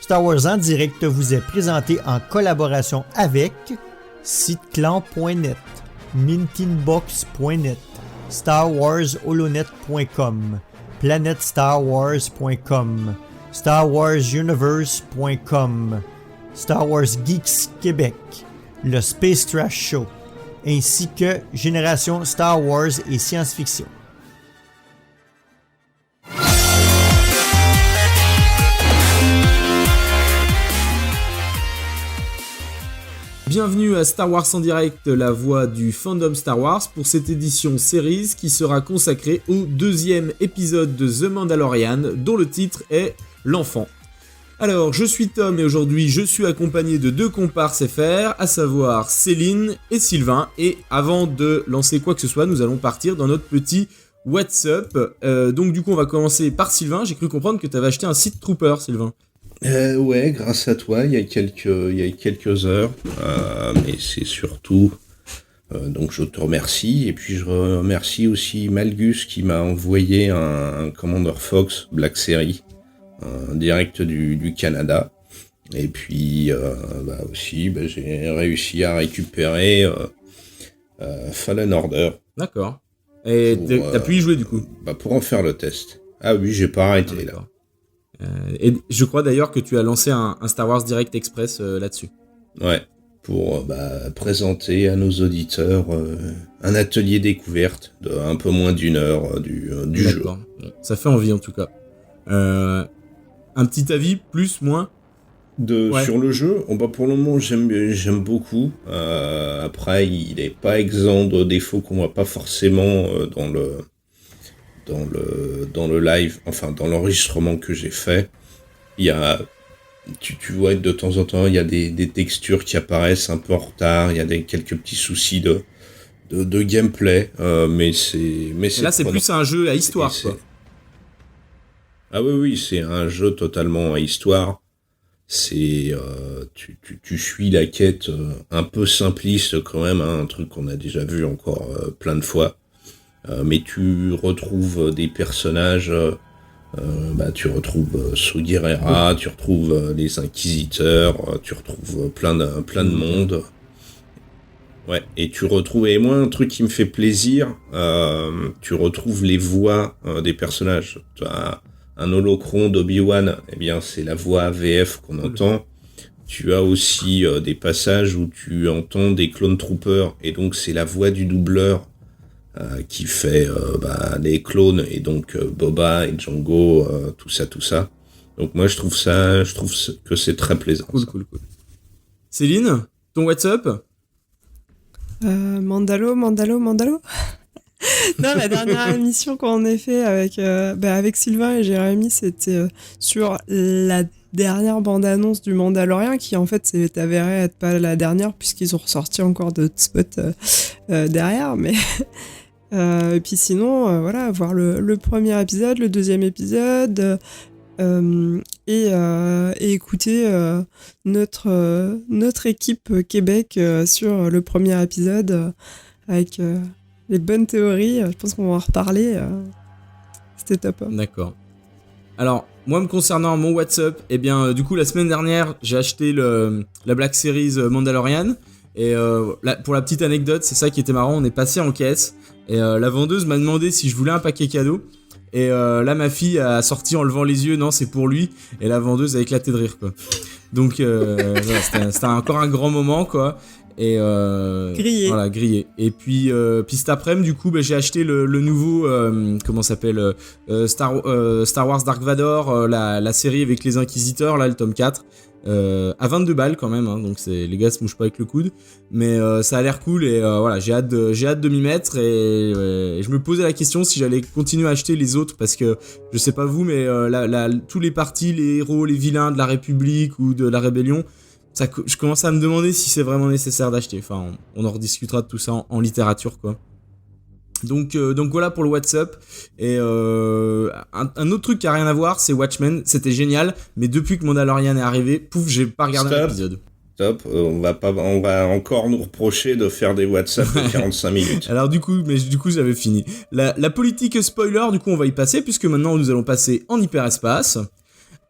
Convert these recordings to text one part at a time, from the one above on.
Star Wars en direct vous est présenté en collaboration avec siteclan.net, mintinbox.net, StarWarsHolonet.com, PlanetStarWars.com, StarWarsUniverse.com, Star Wars Geeks Québec, le Space Trash Show, ainsi que Génération Star Wars et Science-Fiction. Bienvenue à Star Wars en direct, la voix du fandom Star Wars pour cette édition series qui sera consacrée au deuxième épisode de The Mandalorian dont le titre est L'Enfant. Alors, je suis Tom et aujourd'hui je suis accompagné de deux comparses FR, à savoir Céline et Sylvain. Et avant de lancer quoi que ce soit, nous allons partir dans notre petit What's Up. Donc du coup on va commencer par Sylvain. J'ai cru comprendre que tu avais acheté un Sith Trooper, Sylvain. Ouais, grâce à toi, il y a quelques heures, mais c'est surtout, donc je te remercie, et puis je remercie aussi Malgus qui m'a envoyé un Commander Fox Black Series, direct du Canada, et puis aussi j'ai réussi à récupérer Fallen Order. D'accord. Et t'as pu y jouer du coup? Pour en faire le test. Ah oui, j'ai pas arrêté là. Et je crois d'ailleurs que tu as lancé un Star Wars Direct Express là-dessus. Ouais, pour présenter à nos auditeurs un atelier découverte de un peu moins d'une heure du jeu. Bon, ça fait envie en tout cas. Un petit avis, plus, moins sur le jeu. Pour le moment, j'aime beaucoup. Après, il n'est pas exempt de défauts qu'on voit pas forcément dans le live, enfin dans l'enregistrement que j'ai fait. Il y a, tu vois, de temps en temps, il y a des textures qui apparaissent un peu en retard, il y a quelques petits soucis de gameplay, mais là c'est plus un jeu à histoire, quoi. Ah oui, c'est un jeu totalement à histoire. C'est tu suis la quête un peu simpliste quand même, hein, un truc qu'on a déjà vu encore plein de fois. Mais tu retrouves des personnages, tu retrouves Saw Gerrera, tu retrouves les Inquisiteurs, tu retrouves plein de monde. Ouais, et tu retrouves, et moi un truc qui me fait plaisir, tu retrouves les voix des personnages. Tu as un holocron d'Obi-Wan, eh bien c'est la voix VF qu'on entend. Tu as aussi des passages où tu entends des clone troopers, et donc c'est la voix du doubleur qui fait les clones, et donc Boba et Django, tout ça. Donc moi je trouve que c'est très plaisant. Cool. Céline, ton What's Up? Mandalo. Non, la dernière émission qu'on a fait avec Sylvain et Jérémy, c'était sur la dernière bande-annonce du Mandalorian, qui en fait s'est avérée être pas la dernière puisqu'ils ont ressorti encore d'autres spots derrière, mais et puis sinon voir le premier épisode, le deuxième épisode, et écouter notre équipe Québec sur le premier épisode avec les bonnes théories. Je pense qu'on va en reparler. C'était top. D'accord. Alors, moi, me concernant mon WhatsApp, du coup, la semaine dernière, j'ai acheté la Black Series Mandalorian. Et pour la petite anecdote, c'est ça qui était marrant, on est passé en caisse. Et la vendeuse m'a demandé si je voulais un paquet cadeau. Et là, ma fille a sorti en levant les yeux, non, c'est pour lui. Et la vendeuse a éclaté de rire, quoi. Donc, c'était encore un grand moment, quoi. Et grillé. Voilà, grillé. Et puis cet après-midi, du coup, j'ai acheté le nouveau Star Wars Dark Vador, la série avec les Inquisiteurs, là, le tome 4, à 22 balles quand même, hein, donc les gars se mouchent pas avec le coude, mais ça a l'air cool, et j'ai hâte de m'y mettre, et je me posais la question si j'allais continuer à acheter les autres, parce que je sais pas vous, mais tous les partis, les héros, les vilains de la République ou de la Rébellion, je commence à me demander si c'est vraiment nécessaire d'acheter. Enfin, on en rediscutera de tout ça en littérature, quoi. Donc voilà pour le WhatsApp. Et un autre truc qui a rien à voir, c'est Watchmen. C'était génial, mais depuis que Mandalorian est arrivé, pouf, j'ai pas regardé l'épisode. Stop, on va encore nous reprocher de faire des WhatsApp de 45 minutes. Alors du coup j'avais fini. La politique spoiler, du coup on va y passer, puisque maintenant nous allons passer en hyperespace.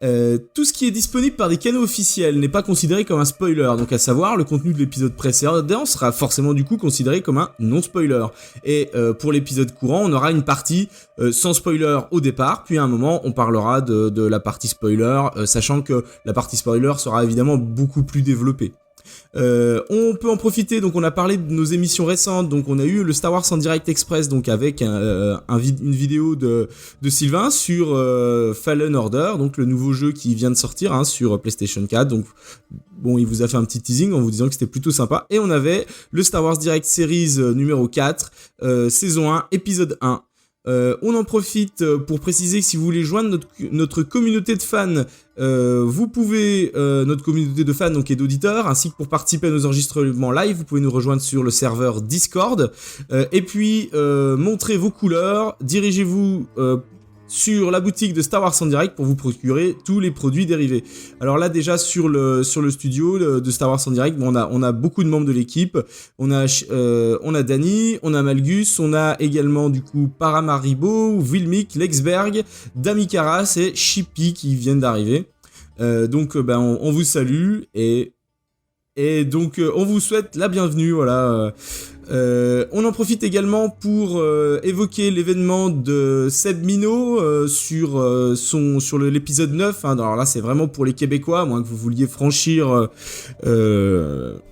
Tout ce qui est disponible par des canaux officiels n'est pas considéré comme un spoiler, donc à savoir le contenu de l'épisode précédent sera forcément du coup considéré comme un non-spoiler. Et pour l'épisode courant, on aura une partie sans spoiler au départ, puis à un moment on parlera de la partie spoiler, sachant que la partie spoiler sera évidemment beaucoup plus développée. On peut en profiter, donc on a parlé de nos émissions récentes, donc on a eu le Star Wars en direct express, donc avec une vidéo de Sylvain sur Fallen Order, donc le nouveau jeu qui vient de sortir sur PlayStation 4, donc bon, il vous a fait un petit teasing en vous disant que c'était plutôt sympa, et on avait le Star Wars Direct Series numéro 4, saison 1, épisode 1. On en profite pour préciser que si vous voulez joindre notre communauté de fans, vous pouvez, notre communauté de fans donc et d'auditeurs, ainsi que pour participer à nos enregistrements live, vous pouvez nous rejoindre sur le serveur Discord, et puis montrez vos couleurs, dirigez-vous sur la boutique de Star Wars en direct pour vous procurer tous les produits dérivés. Alors là déjà sur le studio de Star Wars en direct, bon, on a beaucoup de membres de l'équipe. On a Dany, on a Malgus, on a également du coup Paramaribo, Wilmic, Lexberg, Dami Karas et Chippy qui viennent d'arriver. Donc on vous salue et donc on vous souhaite la bienvenue, voilà. On en profite également pour évoquer l'événement de Seb Minot sur l'épisode 9. Alors là, c'est vraiment pour les Québécois, à moins que vous vouliez franchir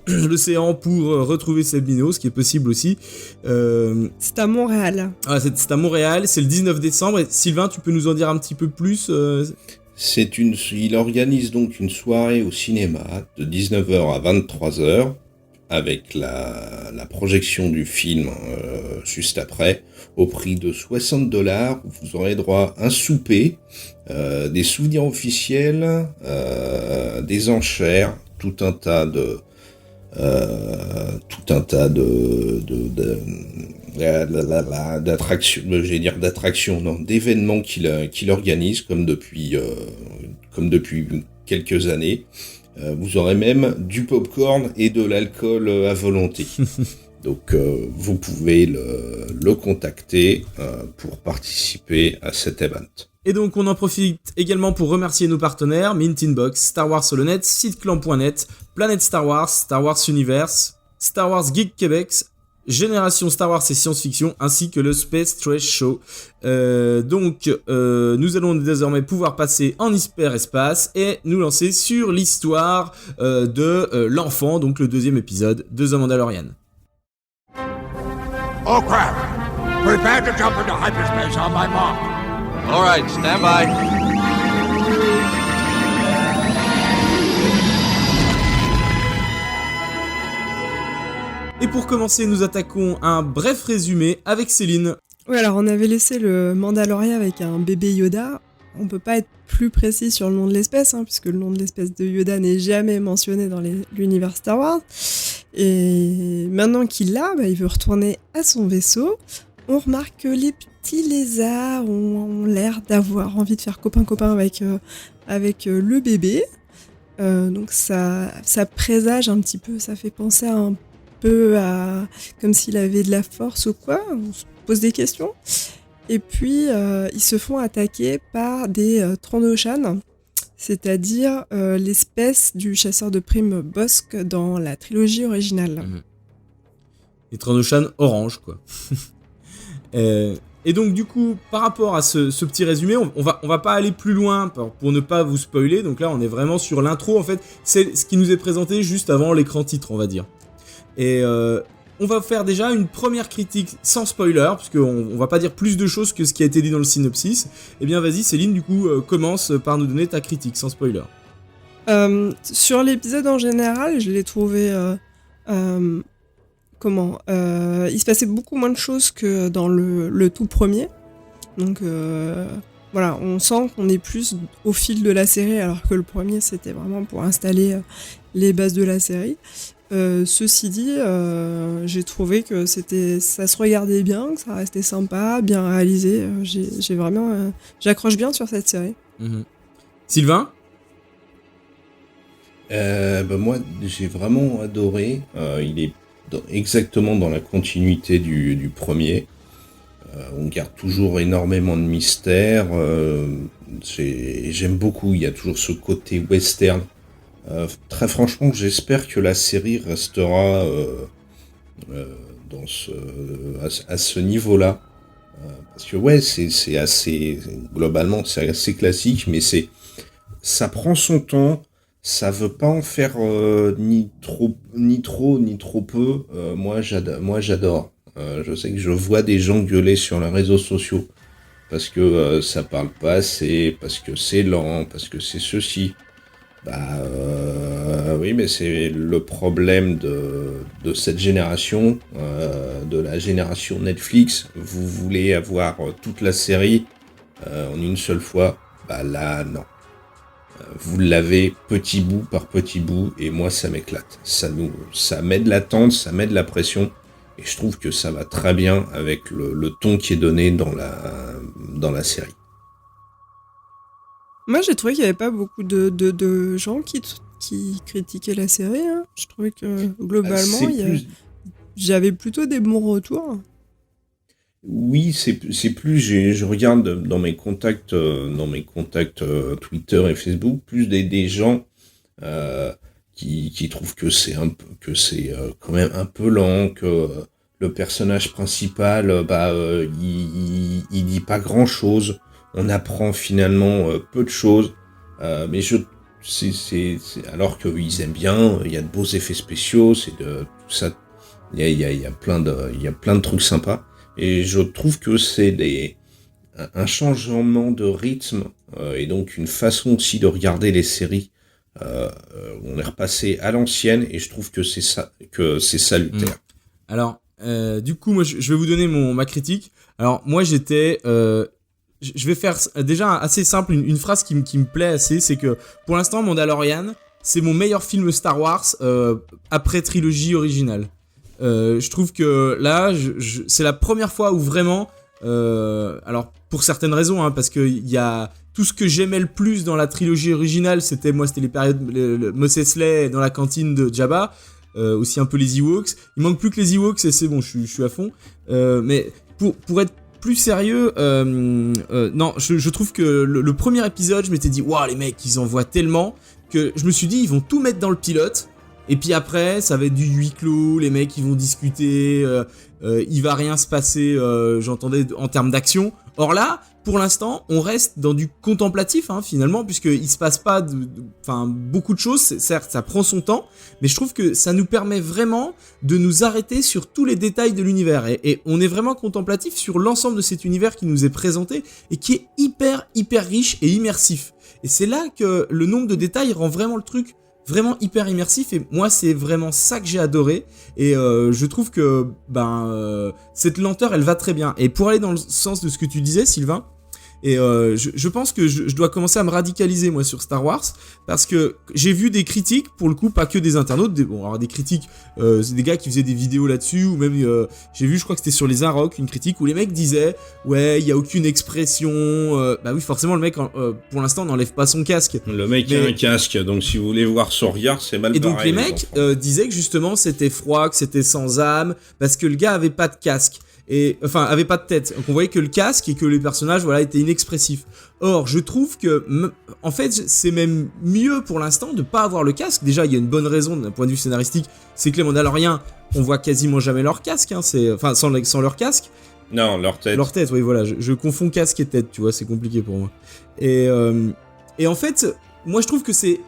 l'océan pour retrouver Seb Minot, ce qui est possible aussi. C'est à Montréal. Ah, c'est à Montréal, c'est le 19 décembre. Et Sylvain, tu peux nous en dire un petit peu plus Il organise donc une soirée au cinéma de 19h à 23h. Avec la projection du film juste après, au prix de $60, vous aurez droit à un souper, des souvenirs officiels, des enchères, tout un tas d'événements qu'il organise comme depuis quelques années. Vous aurez même du popcorn et de l'alcool à volonté. Donc vous pouvez le contacter pour participer à cet event. Et donc on en profite également pour remercier nos partenaires Mint Inbox, Star Wars Holonet, SiteClan.net, Planète Star Wars Universe, Star Wars Geek Québec, Génération Star Wars et Science-Fiction, ainsi que le Space Trash Show. Donc nous allons désormais pouvoir passer en hyperespace et nous lancer sur l'histoire de l'enfant, donc le deuxième épisode de The Mandalorian. Oh crap! Prepare to jump into hyperspace on my mark. All right, stand by. Et pour commencer, nous attaquons un bref résumé avec Céline. Oui, alors on avait laissé le Mandalorian avec un bébé Yoda. On peut pas être plus précis sur le nom de l'espèce, puisque le nom de l'espèce de Yoda n'est jamais mentionné dans l'univers Star Wars. Et maintenant qu'il l'a, il veut retourner à son vaisseau. On remarque que les petits lézards ont l'air d'avoir envie de faire copain-copain avec le bébé. Donc ça présage un petit peu, ça fait penser un peu à comme s'il avait de la force ou quoi. On se pose des questions. Et puis ils se font attaquer par des Trandoshan, c'est-à-dire l'espèce du chasseur de primes Bossk dans la trilogie originale. Les Trandoshan orange, quoi. Et donc du coup, par rapport à ce petit résumé, on va pas aller plus loin pour ne pas vous spoiler. Donc là, on est vraiment sur l'intro. En fait, c'est ce qui nous est présenté juste avant l'écran titre, on va dire. Et on va faire déjà une première critique sans spoiler, puisqu'on va pas dire plus de choses que ce qui a été dit dans le synopsis. Eh bien, vas-y, Céline, du coup, commence par nous donner ta critique sans spoiler. Sur l'épisode en général, je l'ai trouvé... il se passait beaucoup moins de choses que dans le tout premier. Donc voilà, on sent qu'on est plus au fil de la série, alors que le premier c'était vraiment pour installer les bases de la série. Ceci dit, j'ai trouvé que ça se regardait bien, que ça restait sympa, bien réalisé. J'accroche bien sur cette série. Sylvain ? Moi, j'ai vraiment adoré. Il est exactement dans la continuité du premier. On garde toujours énormément de mystères, j'aime beaucoup. Il y a toujours ce côté western. Très franchement, j'espère que la série restera à ce niveau-là. Parce que ouais, c'est assez globalement, c'est assez classique, mais ça prend son temps. Ça veut pas en faire ni trop peu. Moi, j'adore. Je sais que je vois des gens gueuler sur les réseaux sociaux parce que ça parle pas assez, parce que c'est lent, parce que c'est ceci. Oui, mais c'est le problème de cette génération, de la génération Netflix. Vous voulez avoir toute la série en une seule fois. Là, non. Vous l'avez petit bout par petit bout, et moi, ça m'éclate. Ça met de l'attente, ça met de la pression, et je trouve que ça va très bien avec le ton qui est donné dans la série. Moi, j'ai trouvé qu'il n'y avait pas beaucoup de gens qui critiquaient la série. Hein. Je trouvais que globalement, j'avais plutôt des bons retours. Oui, c'est plus, je regarde dans mes contacts Twitter et Facebook, plus des gens qui trouvent que c'est quand même un peu lent, que le personnage principal, il dit pas grand chose. On apprend finalement peu de choses, mais c'est alors qu'ils aiment bien. Il y a de beaux effets spéciaux, c'est de tout ça. Il y a plein de trucs sympas, et je trouve que c'est un changement de rythme et donc une façon aussi de regarder les séries. On est repassé à l'ancienne, et je trouve que c'est salutaire. Alors, du coup, moi, je vais vous donner ma critique. Alors, moi, je vais faire déjà assez simple, une phrase qui me plaît assez, c'est que pour l'instant, Mandalorian, c'est mon meilleur film Star Wars après trilogie originale. Je trouve que là, c'est la première fois où vraiment, alors pour certaines raisons, hein, parce que il y a tout ce que j'aimais le plus dans la trilogie originale, c'était les périodes Mos Eisley dans la cantine de Jabba, aussi un peu les Ewoks. Il manque plus que les Ewoks, et c'est bon, je suis à fond. Mais pour être plus sérieux, non, je trouve que le premier épisode, je m'étais dit, waouh, les mecs, ils en voient tellement, que je me suis dit, ils vont tout mettre dans le pilote, et puis après, ça va être du huis clos, les mecs, ils vont discuter, il va rien se passer, j'entendais, en termes d'action. Or là, pour l'instant, on reste dans du contemplatif, hein, finalement, puisqu'il se passe pas beaucoup de choses. Certes, ça prend son temps, mais je trouve que ça nous permet vraiment de nous arrêter sur tous les détails de l'univers. Et on est vraiment contemplatif sur l'ensemble de cet univers qui nous est présenté et qui est hyper, hyper riche et immersif. Et c'est là que le nombre de détails rend vraiment le truc vraiment hyper immersif, et moi c'est vraiment ça que j'ai adoré, et je trouve que cette lenteur elle va très bien. Et pour aller dans le sens de ce que tu disais, Sylvain, et je pense que je dois commencer à me radicaliser moi sur Star Wars, parce que j'ai vu des critiques, pour le coup pas que des internautes, des critiques, c'est des gars qui faisaient des vidéos là-dessus, ou même j'ai vu, je crois que c'était sur les Arocs, une critique où les mecs disaient ouais, il y a aucune expression, oui forcément le mec pour l'instant n'enlève pas son casque. Le mec a un casque, donc si vous voulez voir son regard, c'est mal barré. Et donc les mecs disaient que justement c'était froid, que c'était sans âme, parce que le gars avait pas de casque. Avait pas de tête. Donc on voyait que le casque, et que les personnages étaient inexpressifs. Or, je trouve que en fait, c'est même mieux pour l'instant de pas avoir le casque. Déjà, il y a une bonne raison d'un point de vue scénaristique, c'est que les Mandaloriens, on voit quasiment jamais leur casque, hein, sans leur casque. Non, leur tête. Leur tête, oui, voilà, je confonds casque et tête, tu vois, c'est compliqué pour moi. Et en fait, moi je trouve que c'est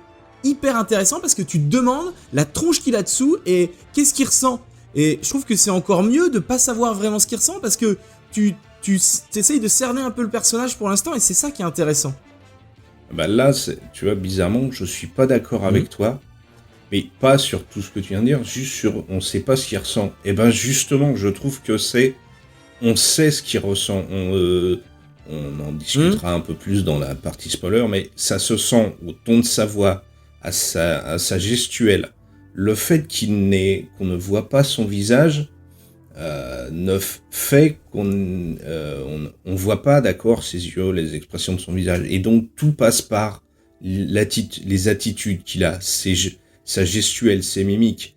hyper intéressant, parce que tu te demandes la tronche qu'il a dessous et qu'est-ce qu'il ressent. Et je trouve que c'est encore mieux de pas savoir vraiment ce qu'il ressent, parce que tu essayes de cerner un peu le personnage pour l'instant, et c'est ça qui est intéressant. Là, tu vois, bizarrement, je suis pas d'accord avec toi, mais pas sur tout ce que tu viens de dire, juste sur on sait pas ce qu'il ressent. Et justement, je trouve que on sait ce qu'il ressent. On en discutera un peu plus dans la partie spoiler, mais ça se sent au ton de sa voix, à sa gestuelle. Le fait qu'on ne voit pas son visage fait qu'on voit pas, d'accord, ses yeux, les expressions de son visage. Et donc, tout passe par les attitudes qu'il a, sa gestuelle, ses mimiques,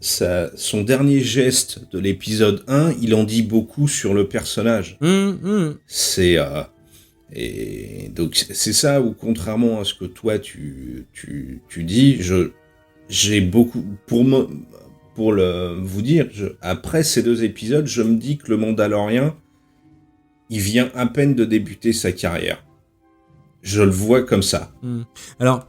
son dernier geste de l'épisode 1, il en dit beaucoup sur le personnage. C'est et donc c'est ça où, contrairement à ce que toi tu dis, j'ai beaucoup pour vous dire, après ces 2 épisodes, je me dis que le Mandalorien, il vient à peine de débuter sa carrière. Je le vois comme ça. Alors,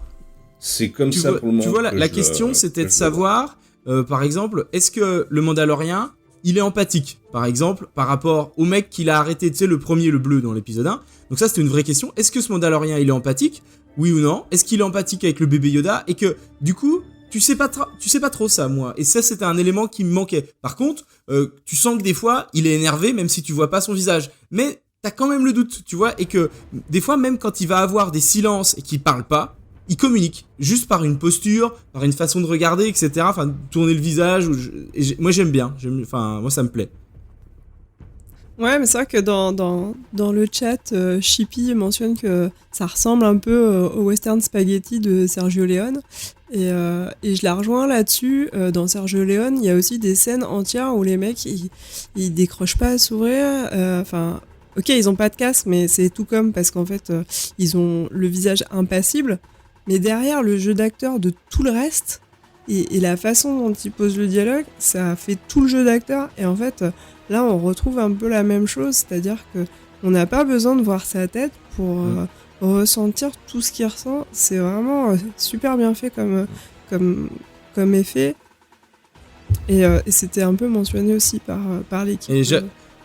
c'est comme ça pour le moment. Tu vois, la question, c'était de savoir, par exemple, est-ce que le Mandalorien, il est empathique, par exemple, par rapport au mec qu'il a arrêté, tu sais, le premier, le bleu, dans l'épisode 1. Donc ça, c'était une vraie question. Est-ce que ce Mandalorien, il est empathique ? Oui ou non ? Est-ce qu'il est empathique avec le bébé Yoda ? Et que, du coup, tu sais pas trop ça, moi. Et ça, c'était un élément qui me manquait. Par contre, tu sens que des fois, il est énervé, même si tu vois pas son visage. Mais t'as quand même le doute, tu vois, et que des fois, même quand il va avoir des silences et qu'il parle pas, il communique juste par une posture, par une façon de regarder, etc. Enfin, tourner le visage. Moi, j'aime bien. Moi, ça me plaît. Ouais, mais c'est vrai que dans le chat, Chippy mentionne que ça ressemble un peu au western spaghetti de Sergio Leone. Et je la rejoins là-dessus. Dans Sergio Leone, il y a aussi des scènes entières où les mecs, ils décrochent pas à sourire. Ok, ils ont pas de casque, mais c'est tout comme parce qu'en fait, ils ont le visage impassible. Mais derrière le jeu d'acteur de tout le reste, et la façon dont ils posent le dialogue, ça fait tout le jeu d'acteur. Et en fait, là, on retrouve un peu la même chose, c'est-à-dire que on n'a pas besoin de voir sa tête pour ressentir tout ce qu'il ressent. C'est vraiment super bien fait comme effet. Et c'était un peu mentionné aussi par l'équipe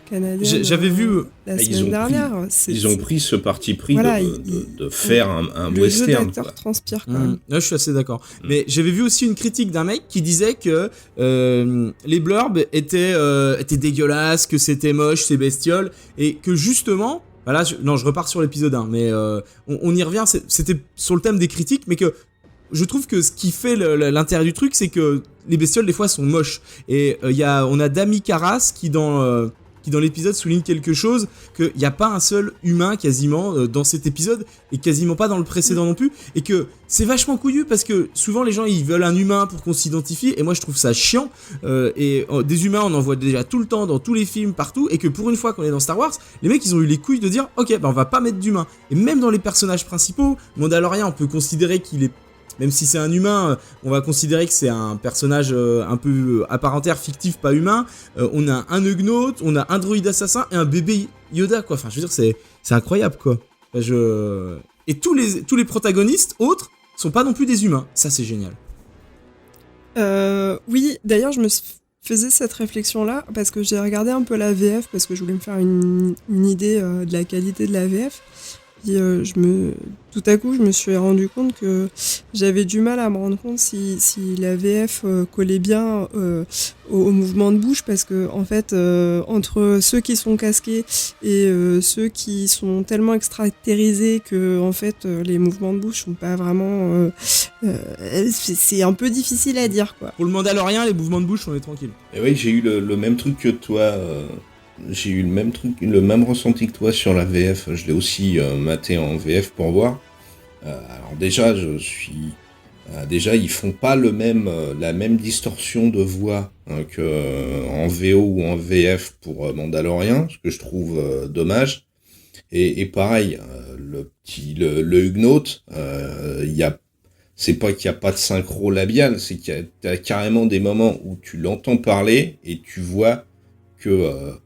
canadienne. J'avais vu la semaine dernière. Ils ont pris ce parti pris de faire un le western. Le jeu d'acteur transpire quand même. Là, je suis assez d'accord. Mais j'avais vu aussi une critique d'un mec qui disait que les blurbs étaient dégueulasses, que c'était moche, ces bestioles, et que justement... Voilà, je repars sur l'épisode 1, mais on y revient, c'était sur le thème des critiques, mais que je trouve que ce qui fait l'intérêt du truc, c'est que les bestioles, des fois, sont moches. Et on a Dami Karas qui dans l'épisode souligne quelque chose, qu'il n'y a pas un seul humain quasiment dans cet épisode, et quasiment pas dans le précédent non plus, et que c'est vachement couillu, parce que souvent les gens ils veulent un humain pour qu'on s'identifie, et moi je trouve ça chiant, des humains on en voit déjà tout le temps dans tous les films, partout, et que pour une fois qu'on est dans Star Wars, les mecs ils ont eu les couilles de dire ok, on va pas mettre d'humain. Et même dans les personnages principaux, Mandalorian on peut considérer qu'il est, même si c'est un humain, on va considérer que c'est un personnage un peu à part entière, fictif, pas humain. On a un Ugnaught, on a un droïde assassin et un bébé Yoda, quoi. Enfin, je veux dire, c'est incroyable, quoi. Et tous les protagonistes autres sont pas non plus des humains. Ça, c'est génial. Oui, d'ailleurs, je me faisais cette réflexion-là parce que j'ai regardé un peu la VF parce que je voulais me faire une idée de la qualité de la VF. Et tout à coup, je me suis rendu compte que j'avais du mal à me rendre compte si la VF collait bien au mouvement de bouche, parce que en fait, entre ceux qui sont casqués et ceux qui sont tellement extraterrisés que en fait les mouvements de bouche sont pas vraiment, c'est un peu difficile à dire, quoi. Pour le Mandalorien, les mouvements de bouche, on est tranquille. Et oui, j'ai eu le même truc que toi. J'ai eu le même ressenti que toi sur la VF. Je l'ai aussi maté en VF pour voir. Alors déjà, ils font pas la même distorsion de voix que en VO ou en VF pour Mandalorian, ce que je trouve dommage. Et pareil, le Ugnaught, c'est pas qu'il y a pas de synchro labial, c'est qu'il y a carrément des moments où tu l'entends parler et tu vois que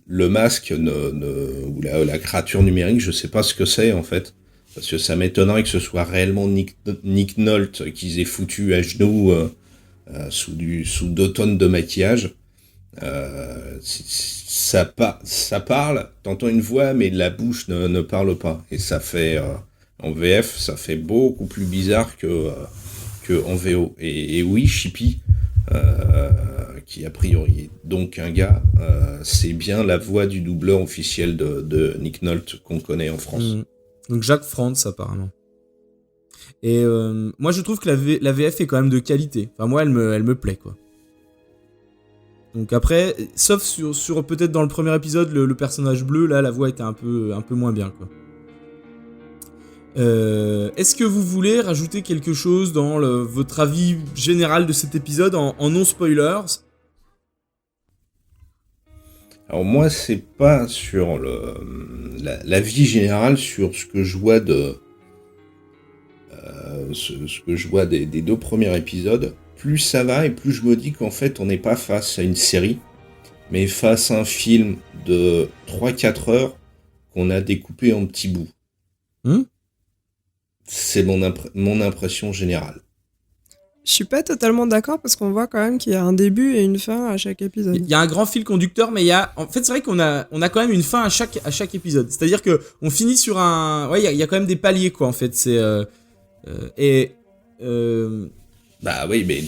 le masque ou la créature numérique, je sais pas ce que c'est en fait, parce que ça m'étonnerait que ce soit réellement Nick Nolte qu'ils aient foutu à genoux sous 2 tonnes de maquillage. Ça parle, t'entends une voix mais la bouche ne parle pas, et ça fait en VF ça fait beaucoup plus bizarre que en VO. Et oui, Chippy, qui a priori est donc un gars, c'est bien la voix du doubleur officiel de Nick Nolte qu'on connaît en France. Donc Jacques Frantz apparemment. Et moi je trouve que la VF est quand même de qualité. Enfin moi elle me plaît, quoi. Donc après, sauf sur peut-être dans le premier épisode, le personnage bleu, là la voix était un peu moins bien, quoi. Est-ce que vous voulez rajouter quelque chose dans votre avis général de cet épisode en non-spoilers ? Alors moi, c'est pas sur la vie générale, sur ce que je vois ce que je vois des 2 premiers épisodes. Plus ça va et plus je me dis qu'en fait, on n'est pas face à une série, mais face à un film de 3-4 heures qu'on a découpé en petits bouts. C'est mon impression générale. Je suis pas totalement d'accord parce qu'on voit quand même qu'il y a un début et une fin à chaque épisode. Il y a un grand fil conducteur, mais en fait, c'est vrai qu'on a quand même une fin à chaque épisode. C'est-à-dire que on finit sur ouais, il y a quand même des paliers, quoi, en fait. Bah oui, mais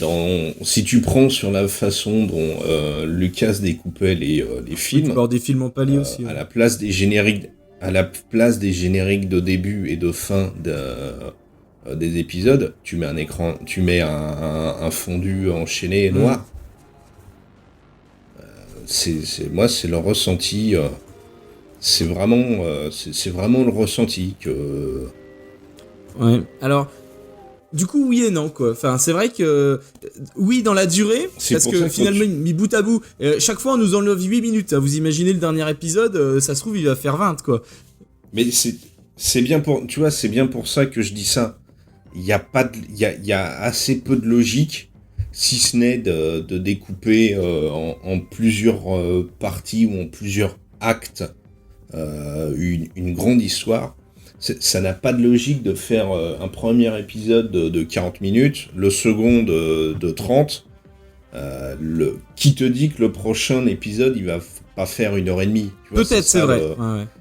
si tu prends sur la façon dont Lucas découpait les films, tu peux avoir des films en paliers aussi. À la place des génériques de début et de fin des épisodes, tu mets un écran, tu mets un fondu enchaîné noir. Moi, c'est le ressenti. C'est vraiment le ressenti que. Ouais. Alors. Du coup, oui et non, quoi. Enfin, c'est vrai que... oui, dans la durée, parce que finalement, mis bout à bout, chaque fois, on nous enlève 8 minutes. Hein. Vous imaginez le dernier épisode, ça se trouve, il va faire 20, quoi. Mais c'est bien pour... Tu vois, c'est bien pour ça que je dis ça. Il y a assez peu de logique, si ce n'est de découper en plusieurs parties ou en plusieurs actes une grande histoire. Ça n'a pas de logique de faire un premier épisode de 40 minutes, le second de 30. Qui te dit que le prochain épisode, il va pas faire 1h30 ? Peut-être, c'est vrai.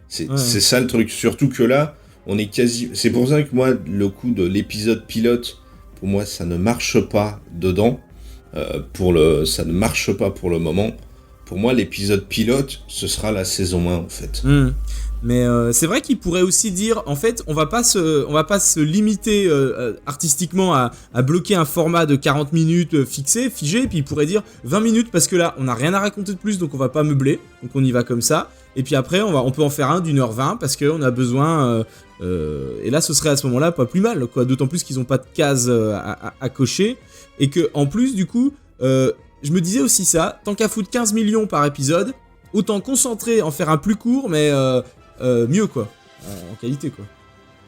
C'est ça le truc. Surtout que là, on est quasi... C'est pour ça que moi, le coup de l'épisode pilote, pour moi, ça ne marche pas dedans. Ça ne marche pas pour le moment. Pour moi, l'épisode pilote, ce sera la saison 1, en fait. Mais c'est vrai qu'il pourrait aussi dire, en fait, on va pas se limiter artistiquement à bloquer un format de 40 minutes figé, puis il pourrait dire 20 minutes parce que là, on n'a rien à raconter de plus, donc on va pas meubler, donc on y va comme ça. Et puis après, on peut en faire un d'1h20 parce qu'on a besoin... et là, ce serait à ce moment-là pas plus mal, quoi. D'autant plus qu'ils ont pas de cases à cocher. Et que en plus, du coup, je me disais aussi ça, tant qu'à foutre 15 millions par épisode, autant concentrer, en faire un plus court, mais... mieux, quoi, en qualité, quoi.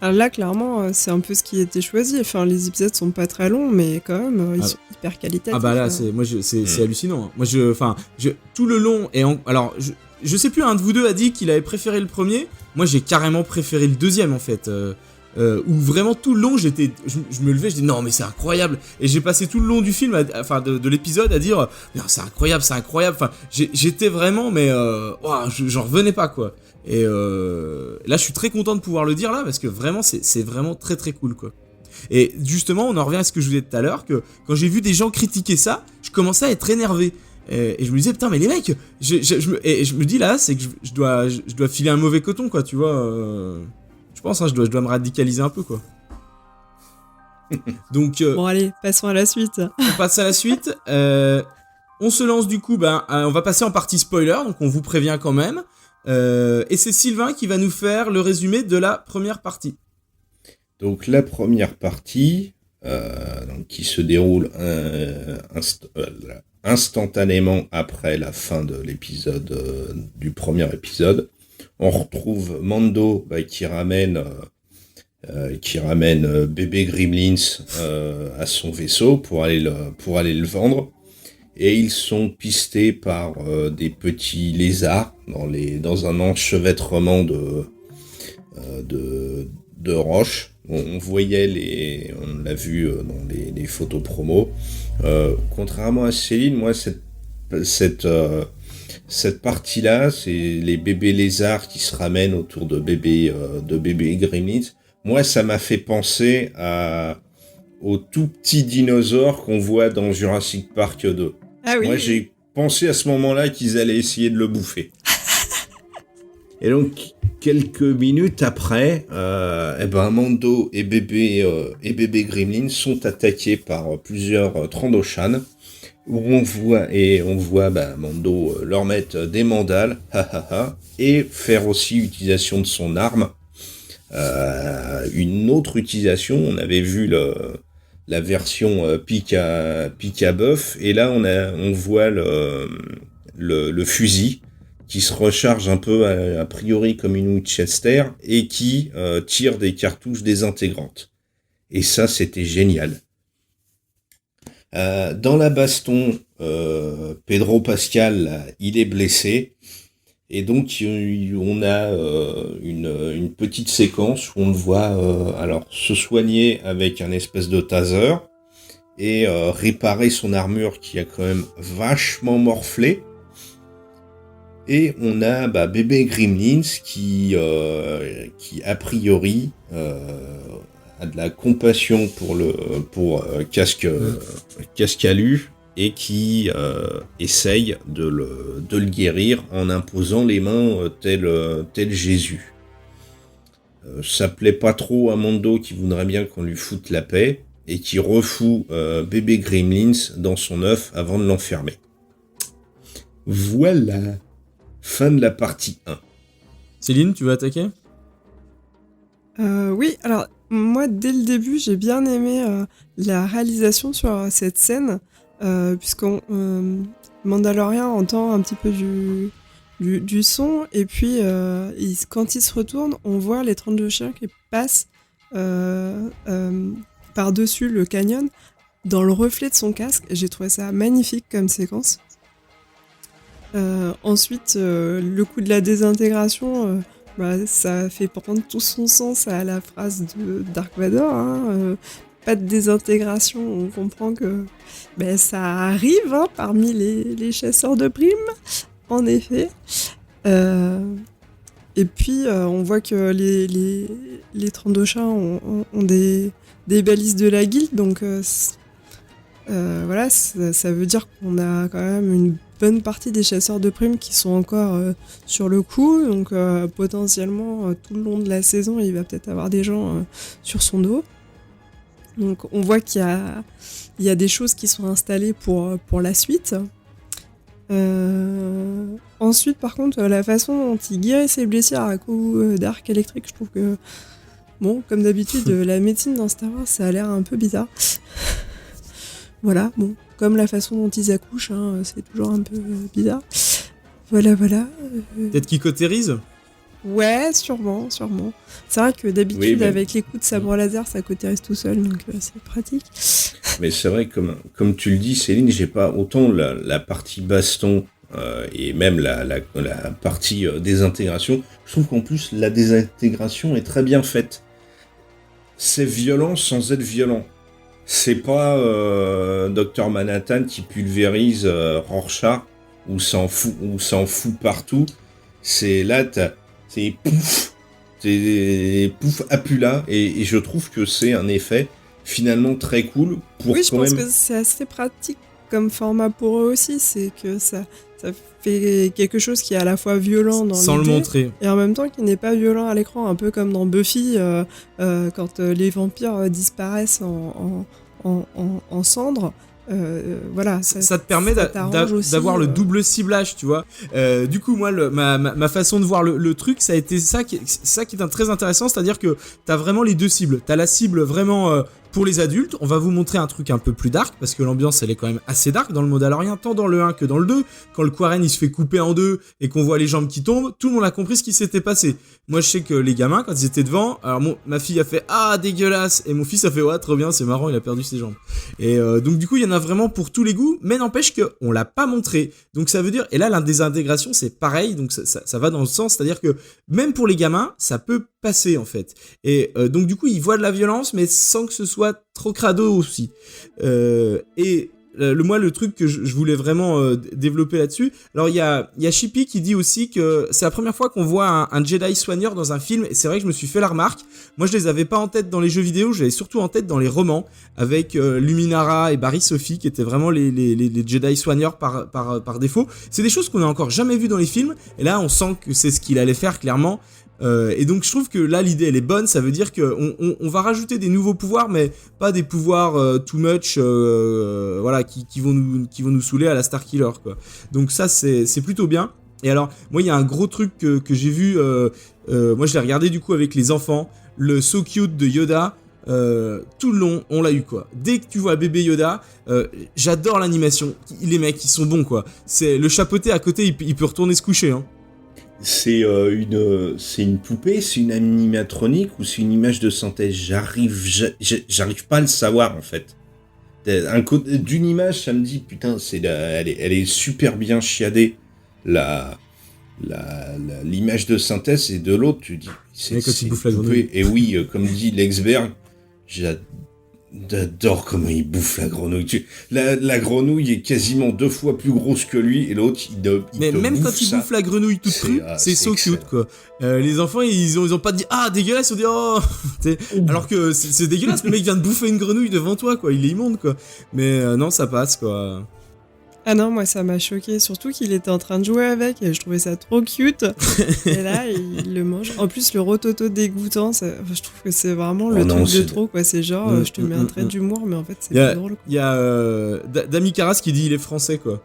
Alors là, clairement, c'est un peu ce qui a été choisi. Enfin, les épisodes sont pas très longs, mais quand même, ils sont hyper qualitatifs. Ah bah là, c'est hallucinant. Moi, tout le long, alors, je sais plus, un de vous deux a dit qu'il avait préféré le premier. Moi, j'ai carrément préféré le deuxième, en fait. Où vraiment tout le long, je me levais, je dis non, mais c'est incroyable. Et j'ai passé tout le long du film, de l'épisode, à dire non, c'est incroyable. Enfin, j'étais vraiment, mais j'en revenais pas, quoi. Et là, je suis très content de pouvoir le dire là, parce que vraiment, c'est vraiment très très cool, quoi. Et justement, on en revient à ce que je vous disais tout à l'heure, que quand j'ai vu des gens critiquer ça, je commençais à être énervé. Et je me disais, putain, mais les mecs, je me dis là, c'est que je dois filer un mauvais coton, quoi, tu vois. Je pense, je dois me radicaliser un peu, quoi. Donc, bon, allez, passons à la suite. On passe à la suite. On se lance du coup, on va passer en partie spoiler, donc on vous prévient quand même. Et c'est Sylvain qui va nous faire le résumé de la première partie. Donc la première partie, qui se déroule instantanément après la fin de l'épisode, du premier épisode. On retrouve Mando qui ramène bébé Gremlins à son vaisseau pour aller le vendre. Et ils sont pistés par des petits lézards dans un enchevêtrement de roches. On voyait on l'a vu dans les photos promo. Contrairement à Céline, moi cette partie-là, c'est les bébés lézards qui se ramènent autour de bébés Gremlins. Moi, ça m'a fait penser aux tout petits dinosaures qu'on voit dans Jurassic Park 2. Ah oui. Moi, j'ai pensé à ce moment-là qu'ils allaient essayer de le bouffer. Et donc, quelques minutes après, Mando et bébé Gremlin sont attaqués par plusieurs Trandoshan, où on voit Mando leur mettre des mandales, et faire aussi utilisation de son arme, une autre utilisation. On avait vu la version pic à bœuf, et là on voit le fusil qui se recharge un peu a priori comme une Winchester et qui tire des cartouches désintégrantes. Et ça, c'était génial. Dans la baston, Pedro Pascal, là, il est blessé. Et donc, on a une petite séquence où on le voit se soigner avec un espèce de taser et réparer son armure qui a quand même vachement morflé. Et on a bébé Gremlins qui a priori a de la compassion pour Cascalu et qui essaye de le guérir en imposant les mains tel Jésus. Ça plaît pas trop à Mondo qui voudrait bien qu'on lui foute la paix et qui refout bébé Gremlins dans son œuf avant de l'enfermer. Voilà. Fin de la partie 1. Céline, tu veux attaquer ? Oui, alors moi dès le début j'ai bien aimé la réalisation sur cette scène, puisqu'on Mandalorian entend un petit peu du son, et puis quand il se retourne, on voit les 32 chiens qui passent par-dessus le canyon dans le reflet de son casque, et j'ai trouvé ça magnifique comme séquence. Ensuite, le coup de la désintégration, ça fait prendre tout son sens à la phrase de Dark Vador. Pas de désintégration, on comprend que ça arrive parmi les chasseurs de primes, en effet. Et puis, on voit que les 32 chats ont des balises de la guilde, donc voilà, ça veut dire qu'on a quand même une bonne partie des chasseurs de primes qui sont encore sur le coup, donc potentiellement tout le long de la saison il va peut-être avoir des gens sur son dos. Donc on voit qu'il y a des choses qui sont installées pour la suite. Ensuite par contre la façon dont il guérit ses blessures à coups d'arc électrique, je trouve que bon, comme d'habitude la médecine dans Star Wars ça a l'air un peu bizarre. Voilà, bon, comme la façon dont ils accouchent, c'est toujours un peu bizarre. Voilà. Peut-être qu'ils cautérisent ? Ouais, sûrement. C'est vrai que d'habitude, mais avec les coups de sabre laser, ça cautérise tout seul, donc c'est pratique. Mais c'est vrai, comme tu le dis, Céline, j'ai pas autant la partie baston et même la partie désintégration. Je trouve qu'en plus, la désintégration est très bien faite. C'est violent sans être violent. C'est pas Dr Manhattan qui pulvérise Rorschach ou s'en fout partout. C'est là, c'est pouf à pula, et je trouve que c'est un effet finalement très cool pour oui, je quand pense même. que c'est assez pratique comme format pour eux aussi, c'est que ça fait quelque chose qui est à la fois violent dans sans l'idée, le montrer, et en même temps qui n'est pas violent à l'écran, un peu comme dans Buffy quand les vampires disparaissent en cendres. Voilà, ça te permet d'avoir le double ciblage, tu vois. Du coup, moi, ma façon de voir le truc, ça a été ça qui est très intéressant, c'est-à-dire que t'as vraiment les deux cibles. T'as la cible vraiment pour les adultes. On va vous montrer un truc un peu plus dark, parce que l'ambiance, elle est quand même assez dark dans le Mandalorian, tant dans le 1 que dans le 2. Quand le Quarren, il se fait couper en deux et qu'on voit les jambes qui tombent, tout le monde a compris ce qui s'était passé. Moi, je sais que les gamins, quand ils étaient devant, alors ma fille a fait « Ah, dégueulasse !» et mon fils a fait « Ouais, trop bien, c'est marrant, il a perdu ses jambes. » Et donc, du coup, il y en a vraiment pour tous les goûts, mais n'empêche qu'on l'a pas montré. Donc, ça veut dire... Et là, la désintégration, c'est pareil, donc ça va dans le sens, c'est-à-dire que même pour les gamins, ça peut passer, en fait. Et donc, du coup, ils voient de la violence, mais sans que ce soit trop crado aussi. Et... moi, le truc que je voulais vraiment développer là-dessus, alors il y a Chippy qui dit aussi que c'est la première fois qu'on voit un Jedi soigneur dans un film, et c'est vrai que je me suis fait la remarque. Moi, je les avais pas en tête dans les jeux vidéo, je les avais surtout en tête dans les romans, avec Luminara et Barry Sophie, qui étaient vraiment les Jedi soigneurs par défaut. C'est des choses qu'on n'a encore jamais vues dans les films, et là, on sent que c'est ce qu'il allait faire, clairement. Et donc je trouve que là l'idée elle est bonne, ça veut dire que on va rajouter des nouveaux pouvoirs, mais pas des pouvoirs too much voilà qui vont nous saouler à la Starkiller, quoi. Donc ça c'est plutôt bien. Et alors, moi, il y a un gros truc que j'ai vu, moi je l'ai regardé du coup avec les enfants, le So Cute de Yoda, tout le long, on l'a eu quoi. Dès que tu vois bébé Yoda, j'adore l'animation, les mecs, ils sont bons quoi. C'est le chapeauté à côté, il peut retourner se coucher, hein. C'est une poupée, c'est une animatronique ou c'est une image de synthèse? J'arrive pas à le savoir en fait. D'une image, ça me dit putain, elle est super bien chiadée. L'image de synthèse, et de l'autre, tu dis Mais quand il bouffe la grenouille. Et oui, comme dit Lexberg, j'adore comment il bouffe la grenouille. La grenouille est quasiment 2 fois plus grosse que lui, et l'autre, mais te même bouffe quand il ça. bouffe la grenouille toute crue, c'est so excellent. cute quoi. Les enfants ils ont pas dit ah dégueulasse, ils ont dit oh alors que c'est dégueulasse, le mec vient de bouffer une grenouille devant toi quoi, il est immonde quoi. Mais non, ça passe quoi. Ah non, moi ça m'a choqué, surtout qu'il était en train de jouer avec et je trouvais ça trop cute. Et là, il le mange. En plus, le rototo dégoûtant, je trouve que c'est vraiment le truc de trop quoi. C'est genre, je te mets un trait d'humour, mais en fait, c'est pas drôle. Il y a Dami Karas qui dit il est français quoi.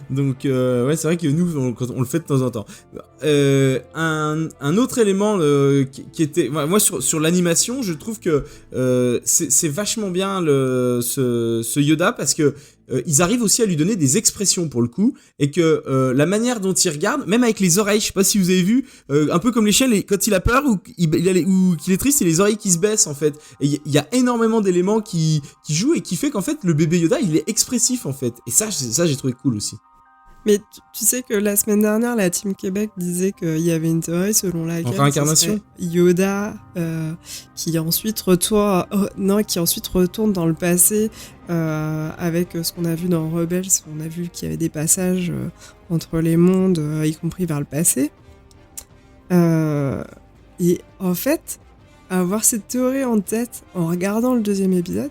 Donc ouais, c'est vrai que nous on le fait de temps en temps. Un autre élément qui était moi sur l'animation, je trouve que c'est vachement bien ce Yoda parce que ils arrivent aussi à lui donner des expressions pour le coup, et que la manière dont il regarde, même avec les oreilles, je sais pas si vous avez vu, un peu comme les chiens, quand il a peur ou qu'il est triste, c'est les oreilles qui se baissent en fait. Et il y a énormément d'éléments qui jouent et qui fait qu'en fait le bébé Yoda il est expressif en fait. Et ça j'ai trouvé cool aussi. Mais tu sais que la semaine dernière, la Team Québec disait qu'il y avait une théorie selon laquelle en réincarnation, Yoda qui ensuite retourne dans le passé avec ce qu'on a vu dans Rebels. On a vu qu'il y avait des passages entre les mondes, y compris vers le passé. Et en fait, avoir cette théorie en tête en regardant le 2e épisode,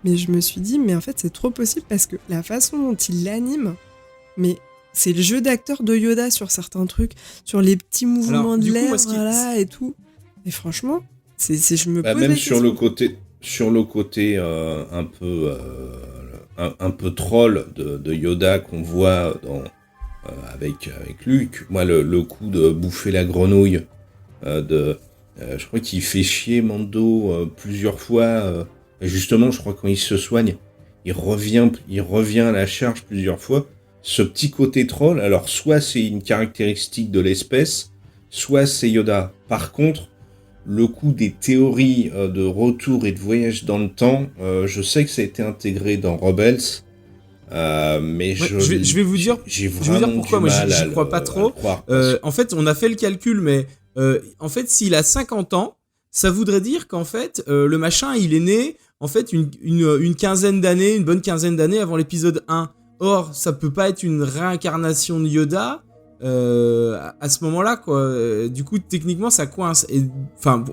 mais je me suis dit, mais en fait c'est trop possible parce que la façon dont il l'anime, mais c'est le jeu d'acteur de Yoda sur certains trucs, sur les petits mouvements de lèvres là et tout. Et franchement, je me pose même la question. sur le côté un peu troll de Yoda qu'on voit avec Luke. Moi, le coup de bouffer la grenouille, je crois qu'il fait chier Mando plusieurs fois. Justement, je crois quand il se soigne, il revient à la charge plusieurs fois. Ce petit côté troll, alors soit c'est une caractéristique de l'espèce, soit c'est Yoda. Par contre, le coup des théories de retour et de voyage dans le temps, je sais que ça a été intégré dans Rebels, mais ouais, je vais vous dire, pourquoi moi j'y crois pas trop. En fait, on a fait le calcul, mais en fait, s'il a 50 ans, ça voudrait dire qu'en fait, le machin, il est né en fait une bonne quinzaine d'années avant l'épisode 1. Or, ça peut pas être une réincarnation de Yoda à ce moment-là, quoi. Du coup, techniquement, ça coince. Enfin,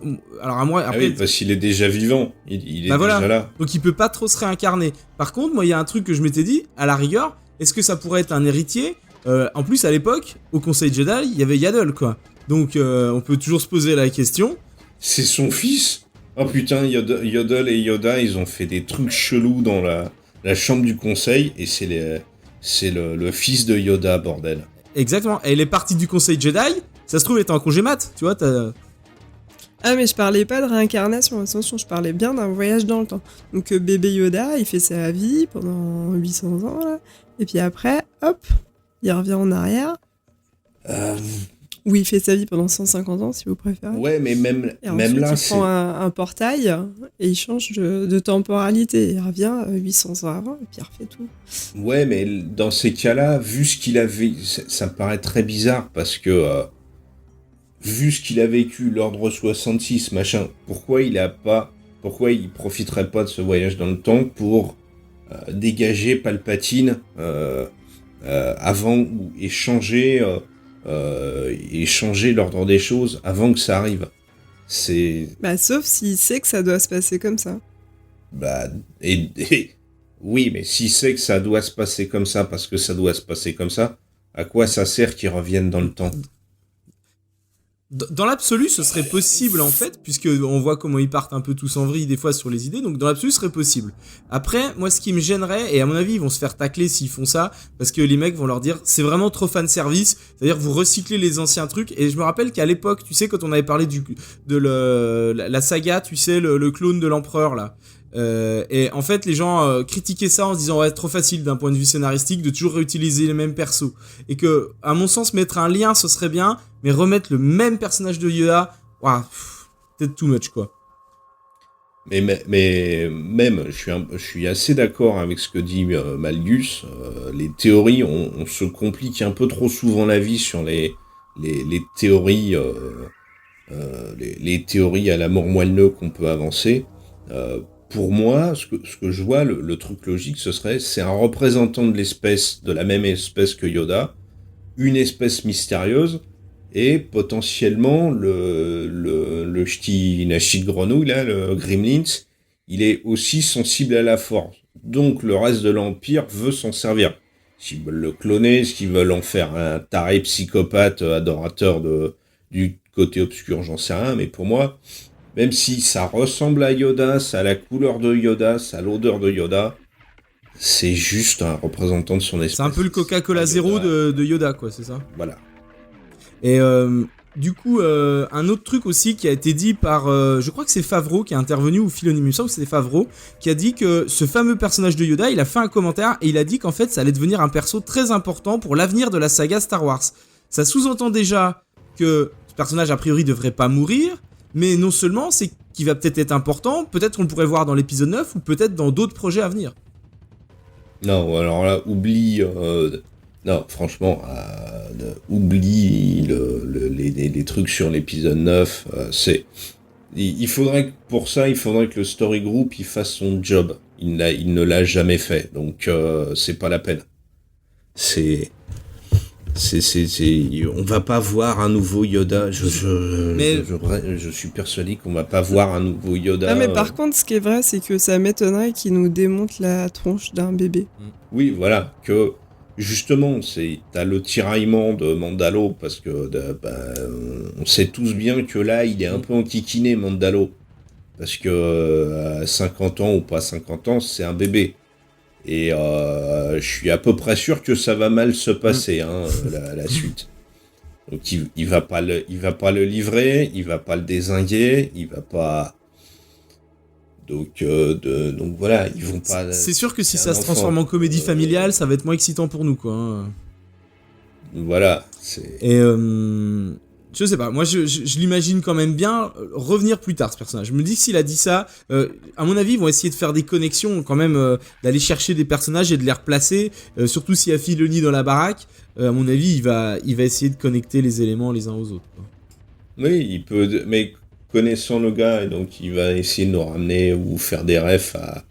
alors à moi, après. Ah oui, parce qu'il est déjà vivant. Il est déjà là. Donc, il peut pas trop se réincarner. Par contre, moi, il y a un truc que je m'étais dit, à la rigueur, est-ce que ça pourrait être un héritier ? En plus, à l'époque, au Conseil Jedi, il y avait Yaddle, quoi. Donc, on peut toujours se poser la question. C'est son fils ? Oh putain, Yaddle et Yoda, ils ont fait des trucs chelous dans la chambre du conseil, et c'est le fils de Yoda, bordel. Exactement, et elle est partie du Conseil Jedi, ça se trouve, elle était en congé mat, tu vois, Ah, mais je parlais pas de réincarnation, attention, je parlais bien d'un voyage dans le temps. Donc bébé Yoda, il fait sa vie pendant 800 ans, là, et puis après, hop, il revient en arrière. Ou il fait sa vie pendant 150 ans, si vous préférez. Ouais, mais même là, il prend un portail et il change de temporalité. Il revient 800 ans avant et puis il refait tout. Ouais, mais dans ces cas-là, vu ce qu'il avait... Ça me paraît très bizarre parce que... vu ce qu'il a vécu, l'ordre 66, machin, pourquoi il profiterait pas de ce voyage dans le temps pour dégager Palpatine avant ou échanger l'ordre des choses avant que ça arrive. Sauf s'il sait que ça doit se passer comme ça. Oui, mais s'il sait que ça doit se passer comme ça parce que ça doit se passer comme ça, à quoi ça sert qu'il revienne dans le temps ? Dans l'absolu, ce serait possible en fait, puisque on voit comment ils partent un peu tous en vrille des fois sur les idées, donc dans l'absolu, ce serait possible. Après, moi, ce qui me gênerait, et à mon avis, ils vont se faire tacler s'ils font ça, parce que les mecs vont leur dire, c'est vraiment trop fan service, c'est-à-dire vous recyclez les anciens trucs. Et je me rappelle qu'à l'époque, tu sais, quand on avait parlé la saga, tu sais, le clone de l'empereur là. Et en fait les gens critiquaient ça en se disant ouais trop facile d'un point de vue scénaristique de toujours réutiliser les mêmes persos, et que à mon sens mettre un lien ce serait bien, mais remettre le même personnage de Yoda, peut-être too much quoi. Mais même, je suis assez d'accord avec ce que dit Malgus. Les théories, on se complique un peu trop souvent la vie sur les théories, les théories à la mort moelleux qu'on peut avancer. Pour moi, ce que je vois, le truc logique, c'est un représentant de l'espèce, de la même espèce que Yoda, une espèce mystérieuse, et potentiellement le ch'ti de grenouille, là, le Gremlins, il est aussi sensible à la force. Donc le reste de l'Empire veut s'en servir. S'ils veulent le cloner, s'ils veulent en faire un taré psychopathe adorateur du côté obscur, j'en sais rien, mais pour moi, même si ça ressemble à Yoda, ça a la couleur de Yoda, ça a l'odeur de Yoda, c'est juste un représentant de son espèce. C'est un peu le Coca-Cola Zéro de Yoda, quoi, c'est ça ? Voilà. Et du coup, un autre truc aussi qui a été dit par, je crois que c'est Favreau qui est intervenu, ou Filoni, il me semble que c'était Favreau, qui a dit que ce fameux personnage de Yoda, il a fait un commentaire et il a dit qu'en fait ça allait devenir un perso très important pour l'avenir de la saga Star Wars. Ça sous-entend déjà que ce personnage a priori devrait pas mourir, mais non seulement c'est qu'il va peut-être être important, peut-être qu'on le pourrait voir dans l'épisode 9 ou peut-être dans d'autres projets à venir. Non, alors là, oublie... non, franchement, oublie les trucs sur l'épisode 9. Il faudrait que le story group il fasse son job. Il ne l'a jamais fait, donc c'est pas la peine. On va pas voir un nouveau Yoda. Je suis persuadé qu'on va pas voir un nouveau Yoda. Ah, mais par contre, ce qui est vrai, c'est que ça m'étonnerait qu'il nous démonte la tronche d'un bébé. Oui, voilà, que justement, t'as le tiraillement de Mandalo, parce que on sait tous bien que là, il est un peu enquiquiné, Mandalo. Parce que à 50 ans ou pas 50 ans, c'est un bébé. Et je suis à peu près sûr que ça va mal se passer, la suite. Donc il va pas le livrer, il va pas le dézinguer, il va pas. Donc voilà, ils vont pas. C'est sûr que si ça se transforme en comédie familiale, ça va être moins excitant pour nous, quoi. Voilà. Et je sais pas, moi je l'imagine quand même bien revenir plus tard, ce personnage. Je me dis que s'il a dit ça, à mon avis ils vont essayer de faire des connexions quand même, d'aller chercher des personnages et de les replacer, surtout s'il y a Filoni dans la baraque. À mon avis il va essayer de connecter les éléments les uns aux autres, quoi. Oui, il peut, mais connaissant le gars, donc il va essayer de nous ramener ou faire des refs à...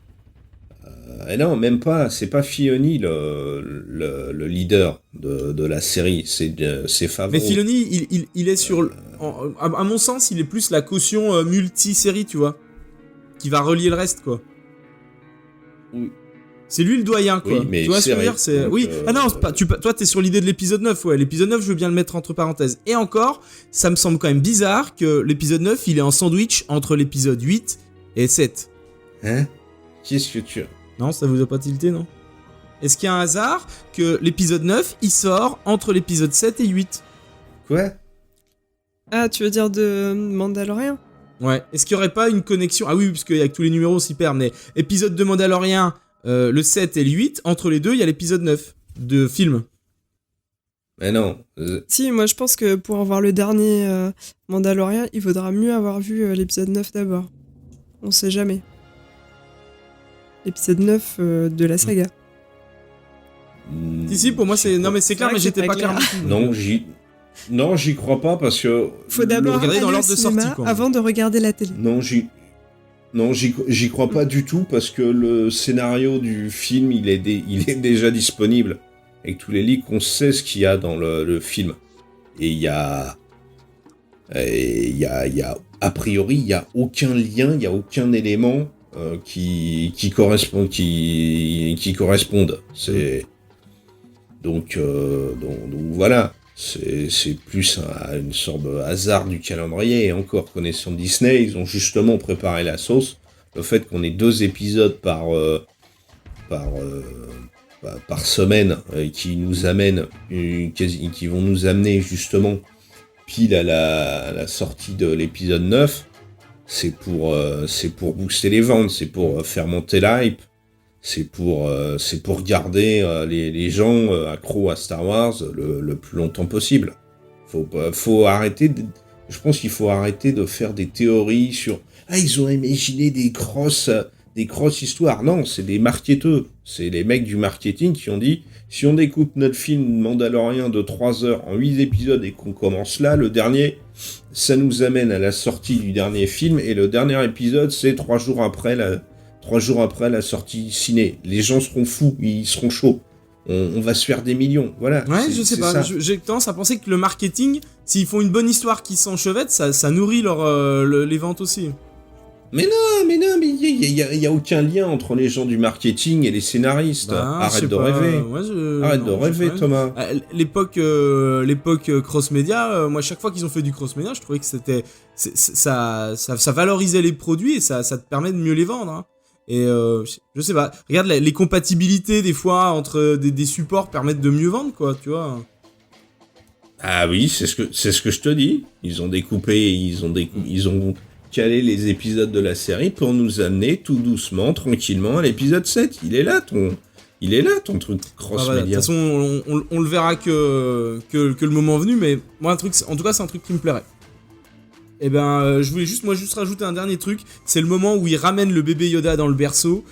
non, même pas, c'est pas Filoni le leader de la série, c'est Favreau. Mais Filoni, il est sur... à mon sens, il est plus la caution multi-série, tu vois, qui va relier le reste, quoi. Oui. C'est lui le doyen, quoi. Oui, mais tu vois ce que je veux dire, c'est... Oui, ah non, toi t'es sur l'idée de l'épisode 9, ouais, l'épisode 9, je veux bien le mettre entre parenthèses. Et encore, ça me semble quand même bizarre que l'épisode 9, il est en sandwich entre l'épisode 8 et 7. Hein ? Qu'est-ce que tu... Non, ça vous a pas tilté, non ? Est-ce qu'il y a un hasard que l'épisode 9, il sort entre l'épisode 7 et 8 ? Quoi ? Ah, tu veux dire de Mandalorian ? Ouais. Est-ce qu'il y aurait pas une connexion ? Ah oui, parce qu'il y a que tous les numéros s'y perdent, mais épisode de Mandalorian, le 7 et le 8, entre les deux, il y a l'épisode 9 de film. Mais non. Si, moi je pense que pour avoir le dernier Mandalorian, il vaudra mieux avoir vu l'épisode 9 d'abord. On sait jamais. L'épisode 9 de la saga. Si, pour moi c'est... Non mais c'est clair, mais j'étais pas clair. Non, j'y crois pas parce que... Faut d'abord regarder dans aller l'ordre au de cinéma sortie, quoi. avant de regarder la télé. Non, j'y crois pas du tout parce que le scénario du film, il est déjà disponible. Avec tous les leaks, on sait ce qu'il y a dans le film. Et il y a a priori, il y a aucun lien, il y a aucun élément qui correspondent. C'est donc voilà. C'est plus une sorte de hasard du calendrier. Et encore, connaissant Disney, ils ont justement préparé la sauce. Le fait qu'on ait 2 épisodes par semaine qui nous amènent, qui vont nous amener justement pile à la sortie de l'épisode 9, c'est pour booster les ventes, c'est pour faire monter la hype, c'est pour garder les gens accros à Star Wars le plus longtemps possible. Faut arrêter je pense qu'il faut arrêter de faire des théories sur ils ont imaginé des grosses histoires. Non, c'est des marketeurs. C'est les mecs du marketing qui ont dit si on découpe notre film Mandalorian de 3 heures en 8 épisodes et qu'on commence là, le dernier, ça nous amène à la sortie du dernier film et le dernier épisode, c'est 3 jours après la sortie ciné. Les gens seront fous, ils seront chauds. On va se faire des millions. Voilà. Ouais, je sais pas. J'ai tendance à penser que le marketing, s'ils font une bonne histoire qui s'enchevête, ça nourrit les ventes aussi. Mais il y a aucun lien entre les gens du marketing et les scénaristes. Arrête de rêver. Arrête de rêver, Thomas. L'époque cross-média, moi, chaque fois qu'ils ont fait du cross-média, je trouvais que ça valorisait les produits et ça te permet de mieux les vendre. Hein. Et je sais pas. Regarde, les compatibilités, des fois, entre des supports permettent de mieux vendre, quoi, tu vois. Ah oui, c'est ce que je te dis. Ils ont découpé, ils ont caler les épisodes de la série pour nous amener tout doucement, tranquillement à l'épisode 7. Il est là ton truc cross-média. De toute façon, on le verra que le moment venu, mais moi, en tout cas, c'est un truc qui me plairait. Et je voulais juste rajouter un dernier truc. C'est le moment où il ramène le bébé Yoda dans le berceau.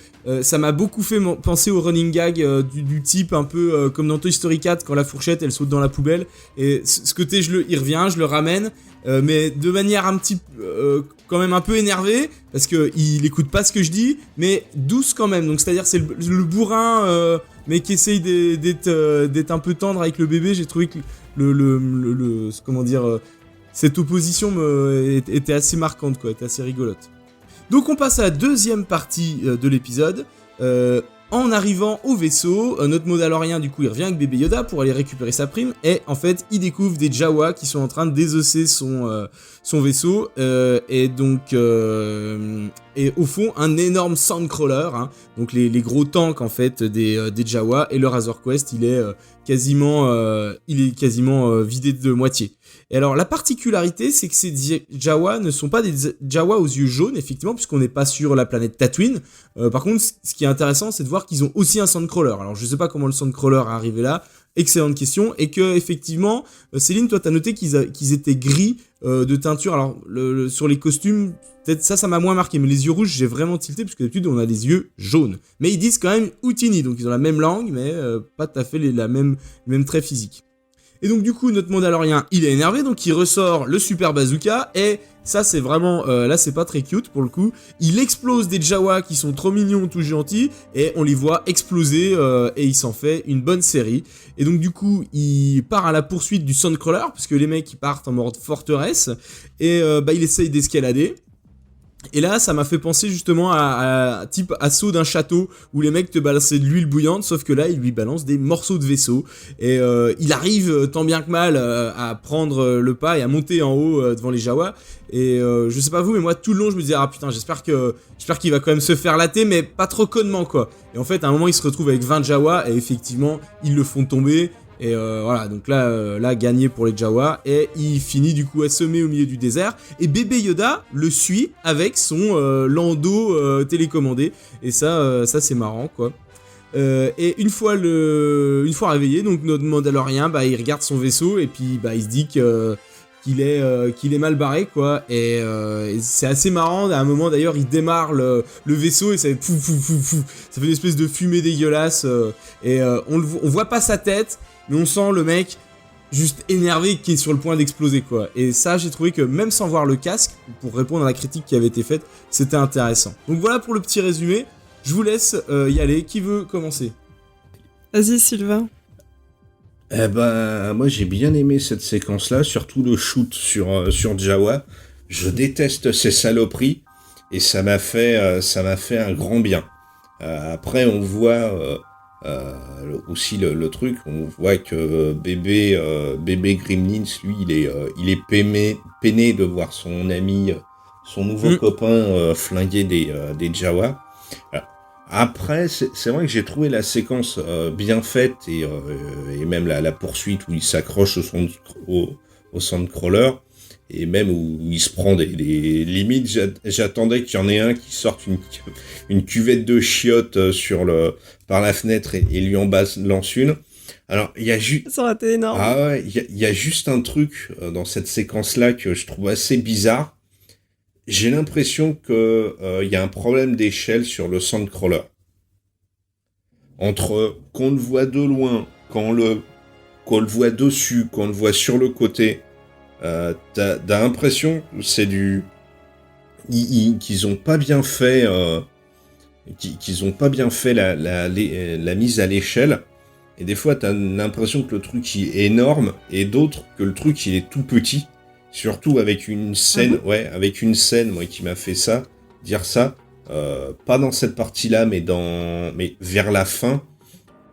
Ça m'a beaucoup fait penser au running gag du type un peu comme dans Toy Story 4 quand la fourchette elle saute dans la poubelle. Et ce côté, il revient, je le ramène, mais de manière un petit quand même un peu énervé parce que il écoute pas ce que je dis, mais douce quand même. Donc c'est-à-dire c'est le bourrin mais qui essaye d'être un peu tendre avec le bébé. J'ai trouvé que comment dire cette opposition était assez marquante, quoi, était assez rigolote. Donc on passe à la deuxième partie de l'épisode. En arrivant au vaisseau, notre Mandalorien, du coup, il revient avec bébé Yoda pour aller récupérer sa prime. Et en fait, il découvre des Jawa qui sont en train de désosser son vaisseau. Et donc, et au fond, un énorme Sandcrawler. Hein, donc les gros tanks, en fait, des Jawa. Et le Razor Quest, il est quasiment vidé de moitié. Et alors, la particularité, c'est que ces Jawa ne sont pas des Jawa aux yeux jaunes, effectivement, puisqu'on n'est pas sur la planète Tatooine. Par contre, ce qui est intéressant, c'est de voir qu'ils ont aussi un Sandcrawler. Alors, je sais pas comment le Sandcrawler est arrivé là. Excellente question. Et que, effectivement, Céline, toi, t'as noté qu'ils étaient gris de teinture. Alors, sur les costumes, peut-être ça m'a moins marqué. Mais les yeux rouges, j'ai vraiment tilté, parce que d'habitude, on a les yeux jaunes. Mais ils disent quand même Outini. Donc, ils ont la même langue, mais pas tout à fait les mêmes traits physiques. Et donc du coup notre Mandalorien il est énervé, donc il ressort le super bazooka et ça c'est vraiment, là c'est pas très cute pour le coup, il explose des Jawa qui sont trop mignons, tout gentils et on les voit exploser et il s'en fait une bonne série. Et donc du coup il part à la poursuite du Sandcrawler parce que les mecs ils partent en mode forteresse et il essaye d'escalader. Et là, ça m'a fait penser justement à type assaut d'un château où les mecs te balançaient de l'huile bouillante, sauf que là, ils lui balancent des morceaux de vaisseau. Et il arrive tant bien que mal à prendre le pas et à monter en haut devant les Jawa. Et je sais pas vous, mais moi, tout le long, je me disais ah putain, j'espère qu'il va quand même se faire latter, mais pas trop connement quoi. Et en fait, à un moment, il se retrouve avec 20 Jawa et effectivement, ils le font tomber. Et voilà, donc là, gagné pour les Jawa. Et il finit du coup assommé au milieu du désert. Et bébé Yoda le suit avec son landau télécommandé. Et ça c'est marrant, quoi. Et une fois réveillé, donc notre Mandalorien, il regarde son vaisseau et puis il se dit qu'il est mal barré, quoi. Et c'est assez marrant. À un moment d'ailleurs, il démarre le vaisseau et ça fait ça fait une espèce de fumée dégueulasse. Et on voit pas sa tête. Mais on sent le mec juste énervé qui est sur le point d'exploser, quoi. Et ça, j'ai trouvé que même sans voir le casque, pour répondre à la critique qui avait été faite, c'était intéressant. Donc voilà pour le petit résumé. Je vous laisse y aller. Qui veut commencer ? Vas-y, Sylvain. Moi j'ai bien aimé cette séquence-là, surtout le shoot sur Jawa. Je déteste ces saloperies et ça m'a fait un grand bien. Après on voit aussi le truc, on voit que bébé Gremlins, lui, il est peiné de voir son ami, son nouveau copain flinguer des Jawa. Alors, après, c'est vrai que j'ai trouvé la séquence bien faite et même la poursuite où il s'accroche au Sandcrawler et même où il se prend des limites. J'attendais qu'il y en ait un qui sorte une cuvette de chiottes par la fenêtre et lui en balance une. Alors, il y a juste... Ça aurait été énorme. Ah ouais, il y a juste un truc dans cette séquence-là que je trouve assez bizarre. J'ai l'impression que y a un problème d'échelle sur le Sandcrawler. Entre qu'on le voit de loin, qu'on le voit dessus, qu'on le voit sur le côté, t'as l'impression que c'est qu'ils ont pas bien fait la mise à l'échelle. Et des fois, t'as l'impression que le truc il est énorme, et d'autres que le truc il est tout petit. Surtout avec une scène, moi qui m'a fait dire ça, pas dans cette partie-là, mais vers la fin,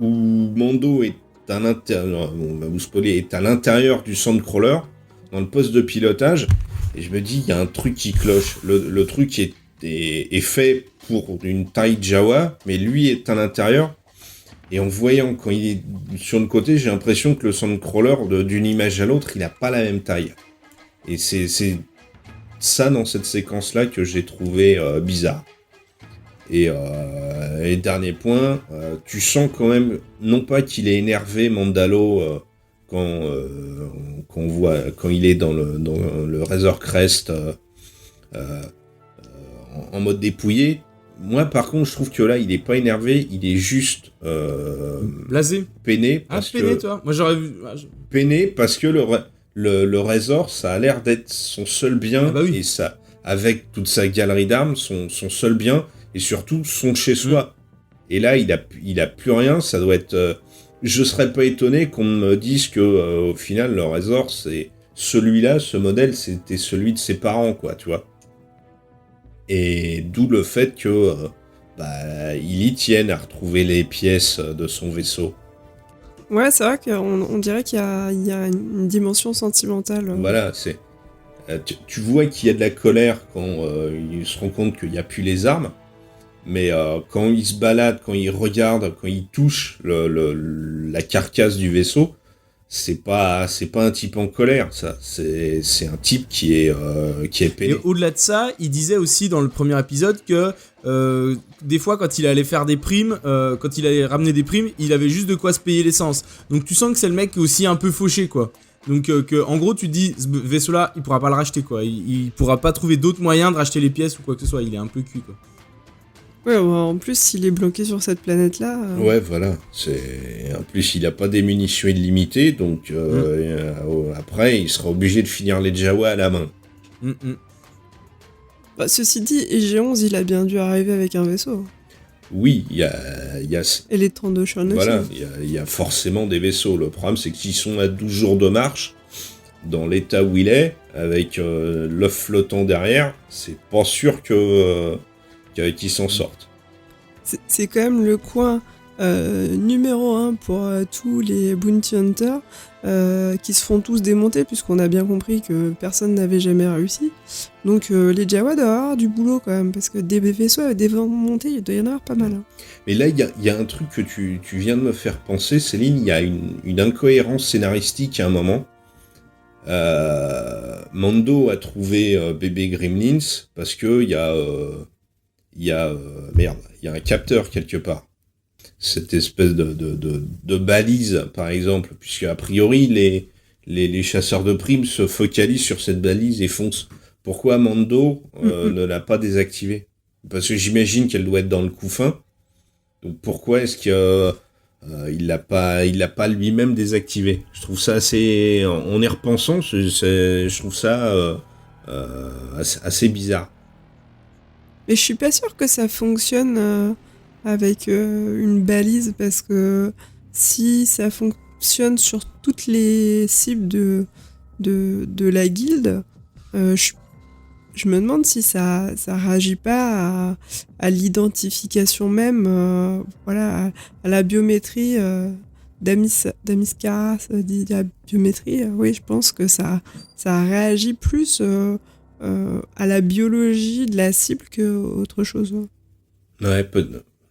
où Mando est à l'intérieur, on va vous spoiler, est à l'intérieur du Sandcrawler, dans le poste de pilotage, et je me dis, il y a un truc qui cloche. Le truc est fait pour une taille Jawa, mais lui est à l'intérieur, et en voyant quand il est sur le côté, j'ai l'impression que le Sandcrawler, d'une image à l'autre, il a pas la même taille. Et c'est ça dans cette séquence-là que j'ai trouvé bizarre. Et dernier point, tu sens quand même, non pas qu'il est énervé, Mandalo, quand il est dans le Razor Crest en mode dépouillé. Moi, par contre, je trouve que là, il est pas énervé, il est juste blasé, peiné. Peiné, toi. Moi, j'aurais vu. Peiné parce que le Razor, ça a l'air d'être son seul bien, et ça, avec toute sa galerie d'armes, son seul bien, et surtout son chez-soi. Et là, il a plus rien, ça doit être... je serais pas étonné qu'on me dise que au final, le Razor, c'est celui-là, ce modèle, c'était celui de ses parents, quoi, tu vois. Et d'où le fait que il y tienne à retrouver les pièces de son vaisseau. Ouais, c'est vrai qu'on dirait qu'il y a une dimension sentimentale. Voilà, c'est... tu vois qu'il y a de la colère quand il se rend compte qu'il n'y a plus les armes, mais quand il se balade, quand il regarde, quand il touche la carcasse du vaisseau, c'est pas un type en colère, ça. C'est un type qui est peiné. Et au-delà de ça, il disait aussi dans le premier épisode que des fois, quand il allait faire des primes, quand il allait ramener des primes, il avait juste de quoi se payer l'essence. Donc tu sens que c'est le mec qui est aussi un peu fauché, quoi. Donc en gros, tu te dis, ce vaisseau-là, il pourra pas le racheter, quoi. Il pourra pas trouver d'autres moyens de racheter les pièces ou quoi que ce soit. Il est un peu cuit, quoi. Ouais, en plus, s'il est bloqué sur cette planète-là... Ouais, voilà. En plus, il a pas des munitions illimitées, donc après, il sera obligé de finir les Jawa à la main. Bah, ceci dit, EG-11, il a bien dû arriver avec un vaisseau. Oui, il y a... Et les 32 Sean voilà, aussi. il y a forcément des vaisseaux. Le problème, c'est qu'ils sont à 12 jours de marche, dans l'état où il est, avec l'œuf flottant derrière, c'est pas sûr qu'ils s'en sortent. C'est quand même le coin numéro 1 pour tous les bounty hunters qui se font tous démonter, puisqu'on a bien compris que personne n'avait jamais réussi. Donc les Jawa doivent avoir du boulot quand même, parce que des vaisseaux avec des vents montés, il doit y en avoir pas mal. Hein. Mais là, il y a un truc que tu viens de me faire penser, Céline, il y a une incohérence scénaristique à un moment. Mando a trouvé bébé Gremlins parce que il y a un capteur quelque part. Cette espèce de balise, par exemple, puisque a priori les chasseurs de primes se focalisent sur cette balise et foncent. Pourquoi Mando ne l'a pas désactivée ? Parce que j'imagine qu'elle doit être dans le couffin. Donc pourquoi est-ce que il l'a pas lui-même désactivé ? Je trouve ça assez, en y repensant, je trouve ça assez bizarre. Mais je suis pas sûre que ça fonctionne avec une balise, parce que si ça fonctionne sur toutes les cibles de la guilde, je suis je me demande si ça réagit pas à l'identification même, voilà, à la biométrie d'Amiskara, ça dit la biométrie. Oui, je pense que ça réagit plus à la biologie de la cible qu'autre chose. Ouais,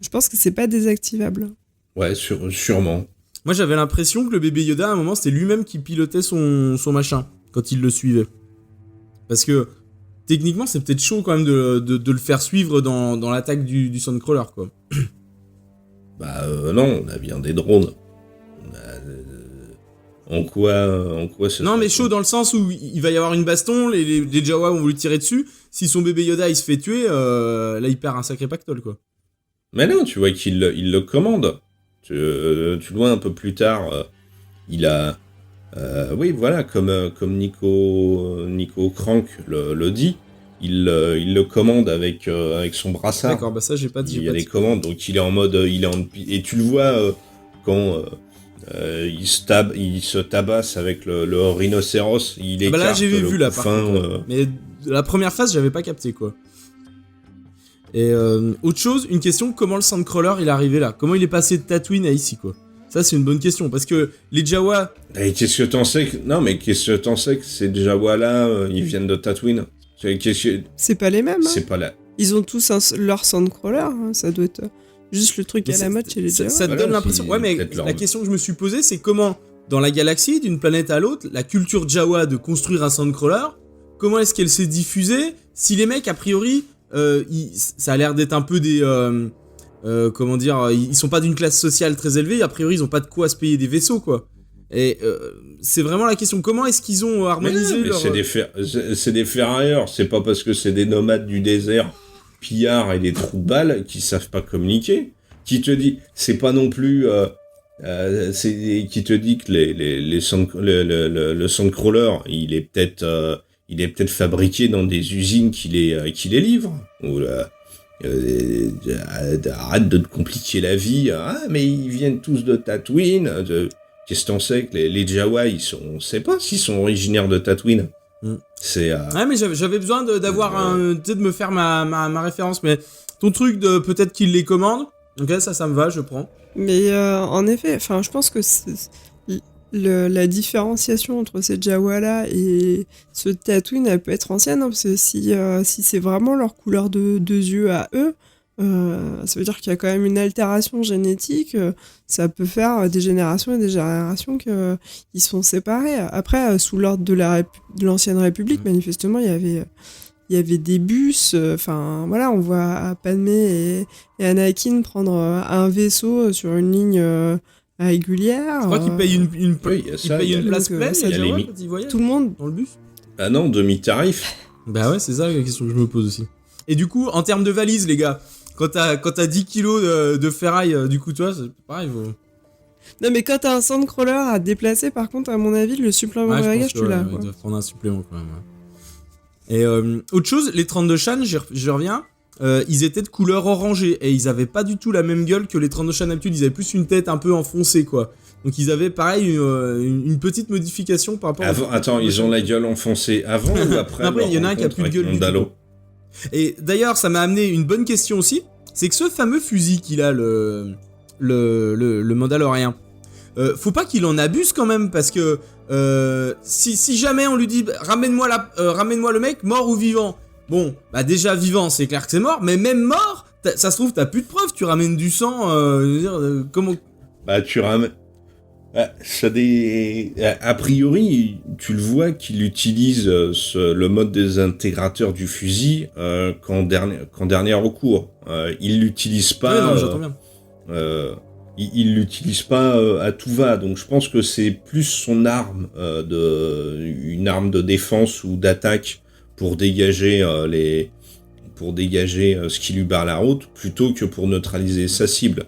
Je pense que c'est pas désactivable. ouais, sûrement. Moi, j'avais l'impression que le bébé Yoda, à un moment, c'était lui-même qui pilotait son machin quand il le suivait. Parce que techniquement, c'est peut-être chaud quand même de le faire suivre dans l'attaque du Sandcrawler, quoi. Bah non, on a bien des drones. En quoi ça Non, serait mais chaud dans le sens où il va y avoir une baston, les Jawa vont lui tirer dessus. Si son bébé Yoda il se fait tuer, là il perd un sacré pactole, quoi. Mais non, tu vois qu'il le commande. Tu le vois un peu plus tard, il a... oui, voilà, comme Nico Crank le dit, il le commande avec son brassard. D'accord, bah ça j'ai pas dit. Il y a les commandes, donc il est en mode... et tu le vois quand il se tabasse avec le rhinocéros, il écarte bah là j'ai vu là, par fin, contre. Mais la première phase, j'avais pas capté, quoi. Et autre chose, une question, comment le Sandcrawler il est arrivé là? Comment il est passé de Tatooine à ici, quoi? Ça c'est une bonne question, parce que les Jawa... Et qu'est-ce que t'en sais que... Non, mais qu'est-ce que t'en sais que ces Jawa là, ils viennent de Tatooine? C'est pas les mêmes, hein. C'est pas là. Ils ont tous leur Sandcrawler, hein. Ça doit être juste le truc à la mode chez les Jawa. Ça te donne l'impression... Ouais, mais la question que je me suis posée, c'est comment, dans la galaxie, d'une planète à l'autre, la culture Jawa de construire un Sandcrawler, comment est-ce qu'elle s'est diffusée? Si les mecs, a priori, ça a l'air d'être un peu des... comment dire, ils sont pas d'une classe sociale très élevée, a priori ils ont pas de quoi se payer des vaisseaux, quoi. Et c'est vraiment la question, comment est-ce qu'ils ont harmonisé leur... C'est des ferrailleurs, c'est pas parce que c'est des nomades du désert, pillards et des trous de balles qui savent pas communiquer. Qui te dit, c'est pas non plus... qui te dit que le Sandcrawler, il est peut-être fabriqué dans des usines qui les livrent. Ou arrête de te compliquer la vie. Ah, mais ils viennent tous de Tatooine. Qu'est-ce que t'en sais que les Jawa, on sait pas s'ils sont originaires de Tatooine. C'est... Ouais, mais j'avais besoin d'avoir de me faire ma référence, mais ton truc de peut-être qu'il les commande, ok, ça me va, je prends. Mais en effet, enfin, je pense que la différenciation entre ces Jawa-là et ce Tatooine, elle peut être ancienne, hein, parce que si c'est vraiment leur couleur de yeux à eux, ça veut dire qu'il y a quand même une altération génétique, ça peut faire des générations et des générations qu'ils sont séparés. Après, sous l'ordre de l'ancienne République, manifestement, il y avait des bus, enfin voilà, on voit Padmé et Anakin prendre un vaisseau sur une ligne régulière. Je crois qu'ils payent une place pleine, ça quand ils voyagent tout le monde dans le bus. Ah non, demi-tarif. Bah ouais, c'est ça la question que je me pose aussi. Et du coup, en termes de valises, les gars, quand t'as 10 kilos de ferraille, du coup, toi, c'est pareil. Non, mais quand t'as un Sandcrawler à déplacer, par contre, à mon avis, le supplément de bagage, tu l'as. Il doit prendre un supplément quand même. Et autre chose, les 32 Shan, je reviens, ils étaient de couleur orangée et ils avaient pas du tout la même gueule que les 32 Shan d'habitude. Ils avaient plus une tête un peu enfoncée, quoi. Donc ils avaient pareil une petite modification par rapport. Attends, ils ont la gueule enfoncée avant ou après? Après, il y en a un qui a plus de gueule du tout. Et d'ailleurs, ça m'a amené une bonne question aussi. C'est que ce fameux fusil qu'il a, le Mandalorien, faut pas qu'il en abuse quand même, parce que si jamais on lui dit ramène-moi le mec, mort ou vivant. Bon, bah déjà vivant, c'est clair que c'est mort, mais même mort, ça se trouve t'as plus de preuves. Tu ramènes du sang, comment? Bah tu ramènes. A priori, tu le vois qu'il utilise le mode désintégrateur du fusil qu'en dernier recours. Il l'utilise pas. Ouais, non, j'entends bien. Il l'utilise pas à tout va. Donc je pense que c'est plus son arme une arme de défense ou d'attaque pour dégager ce qui lui barre la route, plutôt que pour neutraliser sa cible.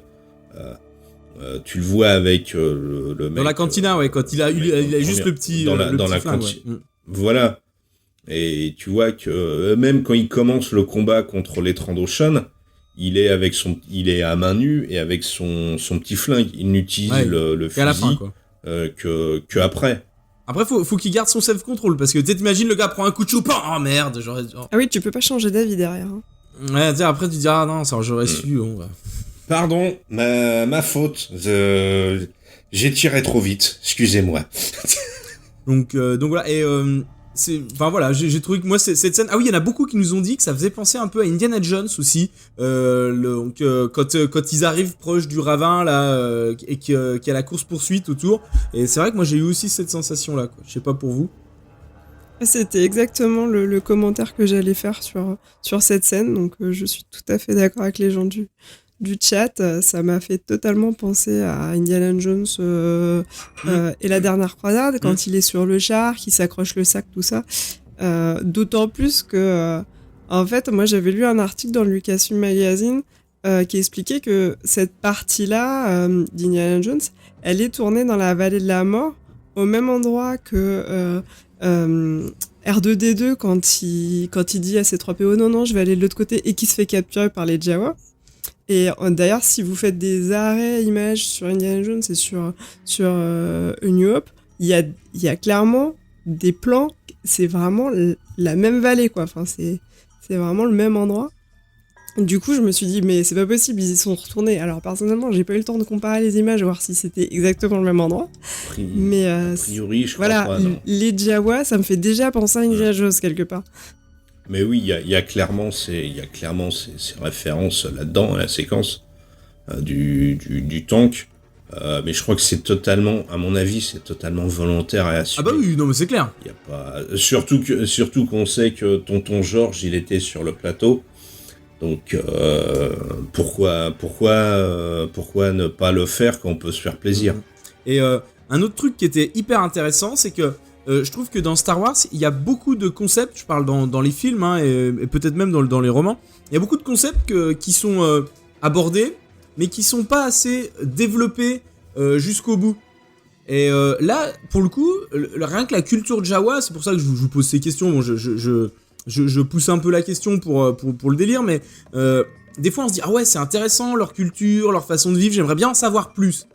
Tu le vois avec le mec... Dans la cantina, ouais, quand il a juste le petit dans petit la flingue, cantina. ouais. Voilà. Et tu vois que même quand il commence le combat contre les Trandoshan, il est à main nue et avec son petit flingue. Il n'utilise le fusil à la fin, quoi. que après. Après, faut qu'il garde son self-control, parce que t'imagines le gars prend un coup de chou, oh merde, genre... Ah oui, tu peux pas changer d'avis derrière. Hein. Ouais, tiens, après tu diras, ah non, ça j'aurais su, on va... Pardon, ma faute. J'ai tiré trop vite, excusez-moi. Donc voilà, et enfin voilà, j'ai trouvé que moi cette scène, ah oui, il y en a beaucoup qui nous ont dit que ça faisait penser un peu à Indiana Jones aussi, quand ils arrivent proche du ravin là, et qu'il y a la course poursuite autour, et c'est vrai que moi j'ai eu aussi cette sensation là, quoi. Je sais pas pour vous. C'était exactement le commentaire que j'allais faire sur cette scène, donc je suis tout à fait d'accord avec les gens du chat. Ça m'a fait totalement penser à Indiana Jones et la dernière croisade, quand il est sur le char, qu'il s'accroche le sac, tout ça. D'autant plus que, en fait, moi j'avais lu un article dans le Lucasfilm Magazine qui expliquait que cette partie-là d'Indiana Jones, elle est tournée dans la vallée de la mort, au même endroit que R2D2 quand il dit à C3PO non, je vais aller de l'autre côté, et qui se fait capturer par les Jawa. Et d'ailleurs, si vous faites des arrêts images sur Indiana Jones et sur A New Hope, il y a clairement des plans, c'est vraiment la même vallée, quoi. Enfin, c'est vraiment le même endroit. Du coup, je me suis dit, mais c'est pas possible, ils y sont retournés. Alors, personnellement, j'ai pas eu le temps de comparer les images, voir si c'était exactement le même endroit. Mais a priori, je crois voilà, pas, non. les Jawa, ça me fait déjà penser à Indiana Jones quelque part. Mais oui, il y a clairement ces références là-dedans, à la séquence du tank. Mais je crois que c'est totalement, à mon avis, c'est totalement volontaire et assumé. Ah bah oui, non mais c'est clair. Y a pas, surtout qu'on sait que tonton George, il était sur le plateau. Donc pourquoi ne pas le faire quand on peut se faire plaisir. Et un autre truc qui était hyper intéressant, c'est que je trouve que dans Star Wars, il y a beaucoup de concepts, je parle dans les films hein, et peut-être même dans les romans, il y a beaucoup de concepts qui sont abordés, mais qui sont pas assez développés jusqu'au bout. Et là, pour le coup, rien que la culture Jawa, c'est pour ça que je vous pose ces questions, bon, je pousse un peu la question pour le délire, mais des fois on se dit, ah ouais, c'est intéressant, leur culture, leur façon de vivre, j'aimerais bien en savoir plus.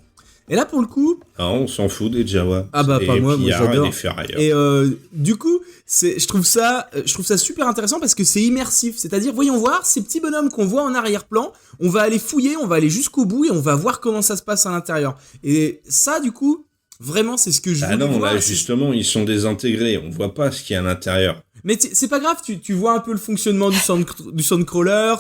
Et là, pour le coup... Ah, on s'en fout des Jawa. Ah bah, pas moi j'adore. Et du coup, je trouve ça super intéressant parce que c'est immersif. C'est-à-dire, voyons voir, ces petits bonhommes qu'on voit en arrière-plan, on va aller fouiller, on va aller jusqu'au bout et on va voir comment ça se passe à l'intérieur. Et ça, du coup, vraiment, c'est ce que je veux voir. Ah non, là, justement, ils sont désintégrés. On voit pas ce qu'il y a à l'intérieur. Mais c'est pas grave, tu vois un peu le fonctionnement du soundcrawler,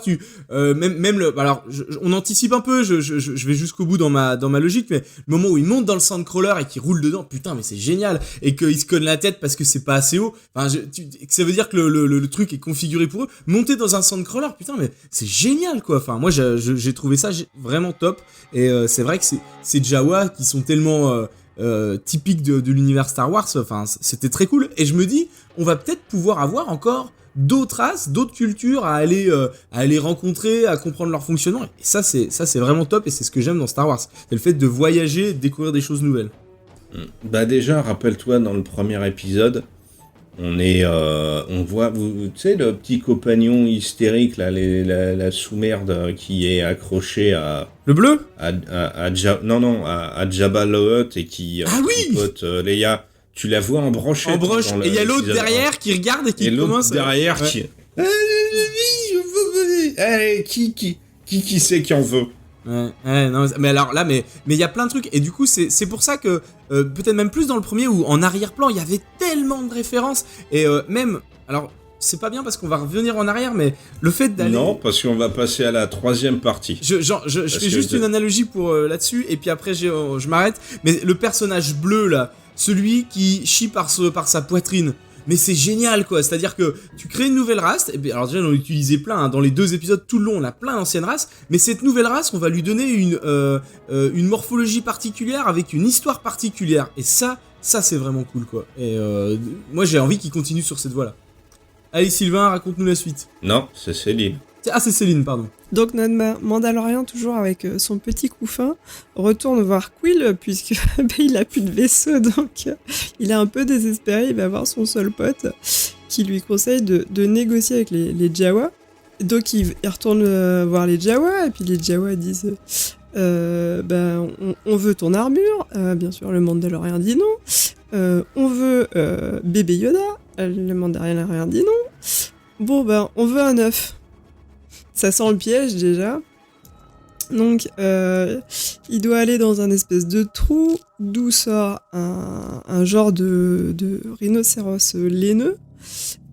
même le, alors on anticipe un peu, je vais jusqu'au bout dans ma logique, mais le moment où il monte dans le soundcrawler et qu'il roule dedans, putain mais c'est génial, et qu'il se cogne la tête parce que c'est pas assez haut, enfin ça veut dire que le truc est configuré pour eux, monter dans un soundcrawler, putain mais c'est génial quoi, enfin moi j'ai trouvé ça vraiment top, et c'est vrai que ces Jawa qui sont tellement typique de l'univers Star Wars, enfin c'était très cool, et je me dis on va peut-être pouvoir avoir encore d'autres races, d'autres cultures à aller rencontrer, à comprendre leur fonctionnement, et ça c'est vraiment top, et c'est ce que j'aime dans Star Wars, c'est le fait de voyager, de découvrir des choses nouvelles. Bah déjà, rappelle-toi, dans le premier épisode, on voit, tu sais, le petit compagnon hystérique, là, la sous-merde qui est accrochée à... Le bleu ? à Jabba the Hutt et qui pote Leia. Tu la vois en brochette. Et il y a l'autre derrière qui regarde et qui commence... Et l'autre derrière qui... Allez, qui c'est qui en veut ? Ouais, non, mais alors là, mais il y a plein de trucs, et du coup c'est pour ça que peut-être même plus dans le premier où en arrière-plan il y avait tellement de références, et même, alors c'est pas bien parce qu'on va revenir en arrière, mais le fait d'aller... Non, parce qu'on va passer à la troisième partie. Je fais juste une analogie pour là-dessus, et puis après je m'arrête, mais le personnage bleu là, celui qui chie par sa poitrine, mais c'est génial quoi, c'est-à-dire que tu crées une nouvelle race, et bien, alors déjà on en utilisait plein, hein, dans les 2 épisodes tout le long on a plein d'anciennes races, mais cette nouvelle race on va lui donner une morphologie particulière avec une histoire particulière, et ça c'est vraiment cool quoi, et moi j'ai envie qu'il continue sur cette voie là. Allez Sylvain, raconte-nous la suite. Non, c'est Céline. Ah c'est Céline, pardon. Donc notre Mandalorien, toujours avec son petit couffin, retourne voir Quill, puisque il a plus de vaisseau, donc il est un peu désespéré, il va voir son seul pote, qui lui conseille de négocier avec les Jawa. Donc il retourne voir les Jawa, et puis les Jawa disent on veut ton armure, bien sûr le Mandalorien dit non. on veut bébé Yoda. Le mandarin n'a rien dit non. Bon, ben, on veut un œuf. Ça sent le piège, déjà. Donc, il doit aller dans un espèce de trou, d'où sort un genre de rhinocéros laineux.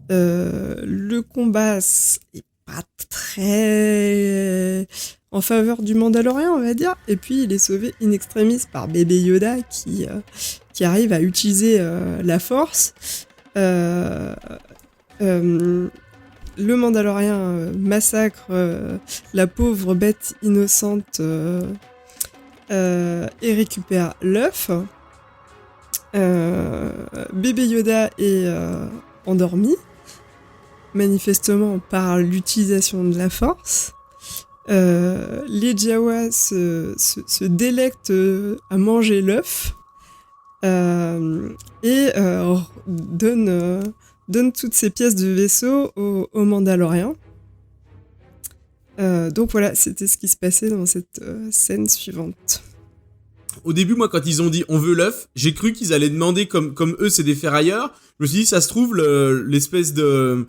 Le combat est pas très en faveur du Mandalorien, on va dire. Et puis, il est sauvé in extremis par bébé Yoda qui arrive à utiliser la force. Le Mandalorien massacre la pauvre bête innocente et récupère l'œuf. Bébé Yoda est endormi, manifestement par l'utilisation de la force. Les Jawas se délectent à manger l'œuf et donnent toutes ces pièces de vaisseau au Mandalorien. Donc voilà, c'était ce qui se passait dans cette scène suivante. Au début, moi, quand ils ont dit on veut l'œuf, j'ai cru qu'ils allaient demander, comme eux, c'est des ferrailleurs. Je me suis dit, ça se trouve, l'espèce de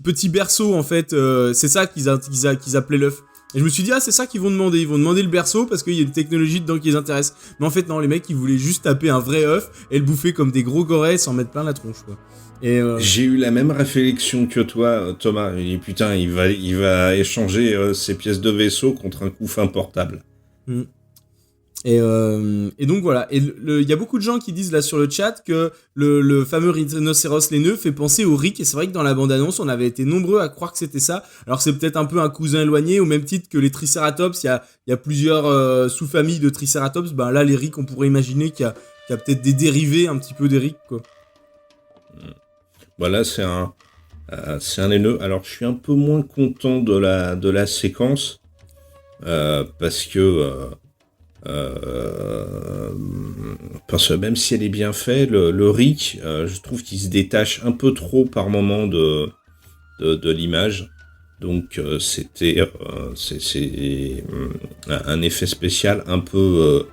petit berceau, en fait, c'est ça qu'ils appelaient l'œuf. Et je me suis dit, c'est ça qu'ils vont demander. Ils vont demander le berceau parce qu'il y a une technologie dedans qui les intéresse. Mais en fait, non, les mecs, ils voulaient juste taper un vrai œuf et le bouffer comme des gros gorées sans mettre plein la tronche, quoi. Et j'ai eu la même réflexion que toi, Thomas. Et putain, il va échanger ses pièces de vaisseau contre un couffin portable. Et donc voilà. Et il y a beaucoup de gens qui disent là sur le chat que le fameux rhinocéros laineux fait penser au Rick. Et c'est vrai que dans la bande-annonce, on avait été nombreux à croire que c'était ça. Alors c'est peut-être un peu un cousin éloigné, au même titre que les Triceratops. Il y a plusieurs sous-familles de Triceratops. Ben là, les Rick, on pourrait imaginer qu'il y a peut-être des dérivés un petit peu des Rick, quoi. Voilà, c'est un laineux. Alors, je suis un peu moins content de la séquence parce que même si elle est bien faite, le Rick, je trouve qu'il se détache un peu trop par moment de l'image. Donc, c'est un effet spécial un peu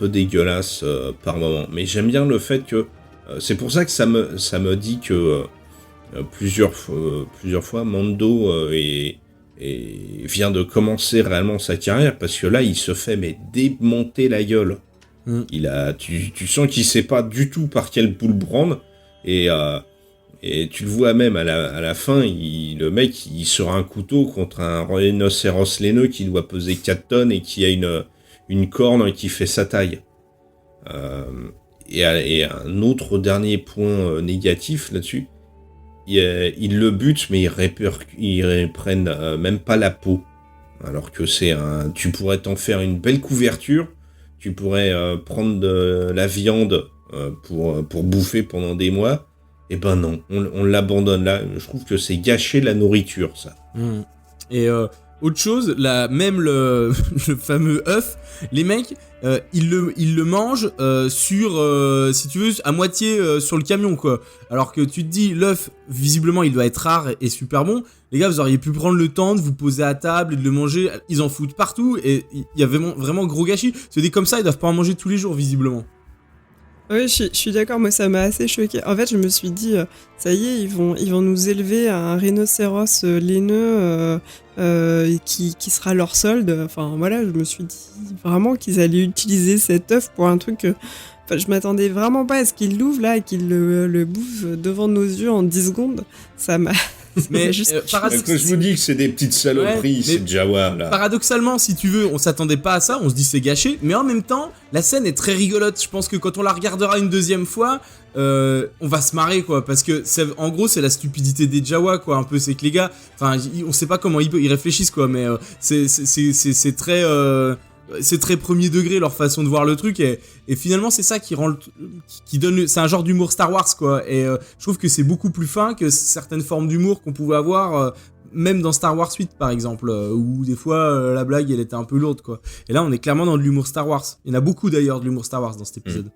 dégueulasse par moment. Mais j'aime bien le fait que c'est pour ça que ça me dit que plusieurs fois Mando vient de commencer réellement sa carrière, parce que là il se fait démonter la gueule. Tu sens qu'il sait pas du tout par quelle boule prendre, et tu le vois même à la fin, le mec il sort un couteau contre un rhinocéros laineux qui doit peser 4 tonnes et qui a une corne qui fait sa taille. Et un autre dernier point négatif là-dessus, ils le butent, mais ils prennent même pas la peau. Alors que tu pourrais t'en faire une belle couverture, tu pourrais prendre de la viande pour bouffer pendant des mois. Et ben non, on l'abandonne là. Je trouve que c'est gâcher la nourriture, ça. Et autre chose, là, même le fameux œuf, les mecs, ils le mangent sur, si tu veux, à moitié sur le camion, quoi. Alors que tu te dis, l'œuf, visiblement, il doit être rare et super bon. Les gars, vous auriez pu prendre le temps de vous poser à table et de le manger. Ils en foutent partout et il y a vraiment gros gâchis. C'est des comme ça, ils doivent pas en manger tous les jours, visiblement. Oui, je suis d'accord, moi ça m'a assez choqué. En fait, je me suis dit, ça y est, ils vont nous élever un rhinocéros laineux qui sera leur solde. Enfin voilà, je me suis dit vraiment qu'ils allaient utiliser cet œuf pour un truc. Enfin, je m'attendais vraiment pas à ce qu'ils l'ouvrent là et qu'ils le bouffent devant nos yeux en 10 secondes. Ça m'a. Mais je vous dis que c'est des petites saloperies, ces Jawa là. Paradoxalement, si tu veux, on s'attendait pas à ça, on se dit c'est gâché, mais en même temps, la scène est très rigolote. Je pense que quand on la regardera une deuxième fois, on va se marrer, quoi, parce que en gros c'est la stupidité des Jawa, quoi, un peu. C'est que les gars, enfin, on sait pas comment ils réfléchissent, quoi, mais c'est très c'est très premier degré leur façon de voir le truc, et finalement c'est ça qui rend qui donne, c'est un genre d'humour Star Wars, quoi, et je trouve que c'est beaucoup plus fin que certaines formes d'humour qu'on pouvait avoir même dans Star Wars 8 par exemple, où des fois la blague elle était un peu lourde, quoi. Et là on est clairement dans de l'humour Star Wars. Il y en a beaucoup d'ailleurs de l'humour Star Wars dans cet épisode.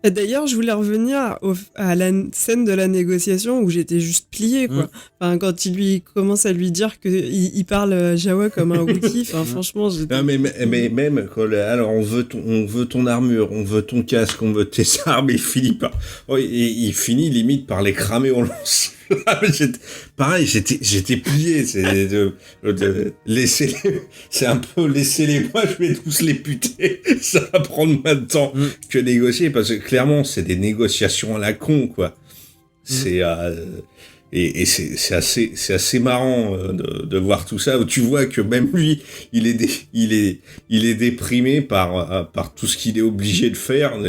Et d'ailleurs, je voulais revenir à la scène de la négociation où j'étais juste pliée, quoi. Enfin, quand il commence à lui dire qu'il parle Jawa comme un Wookiee, enfin, franchement, j'étais... Non, mais même, alors on veut ton armure, on veut ton casque, on veut tes armes, il finit limite par les cramer au lance. Pareil, j'étais plié. C'est un peu laissez-les-moi, je vais tous les buter. Ça va prendre moins de temps que négocier, parce que clairement, c'est des négociations à la con, quoi. C'est assez marrant de voir tout ça, où tu vois que même lui, il est déprimé par tout ce qu'il est obligé de faire.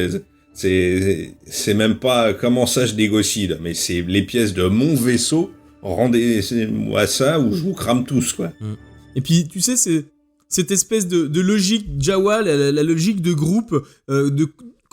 C'est même pas comment ça je négocie là, mais c'est les pièces de mon vaisseau, rendez-moi ça ou je vous crame tous, quoi. Et puis tu sais, c'est cette espèce de logique Jawa, la logique de groupe,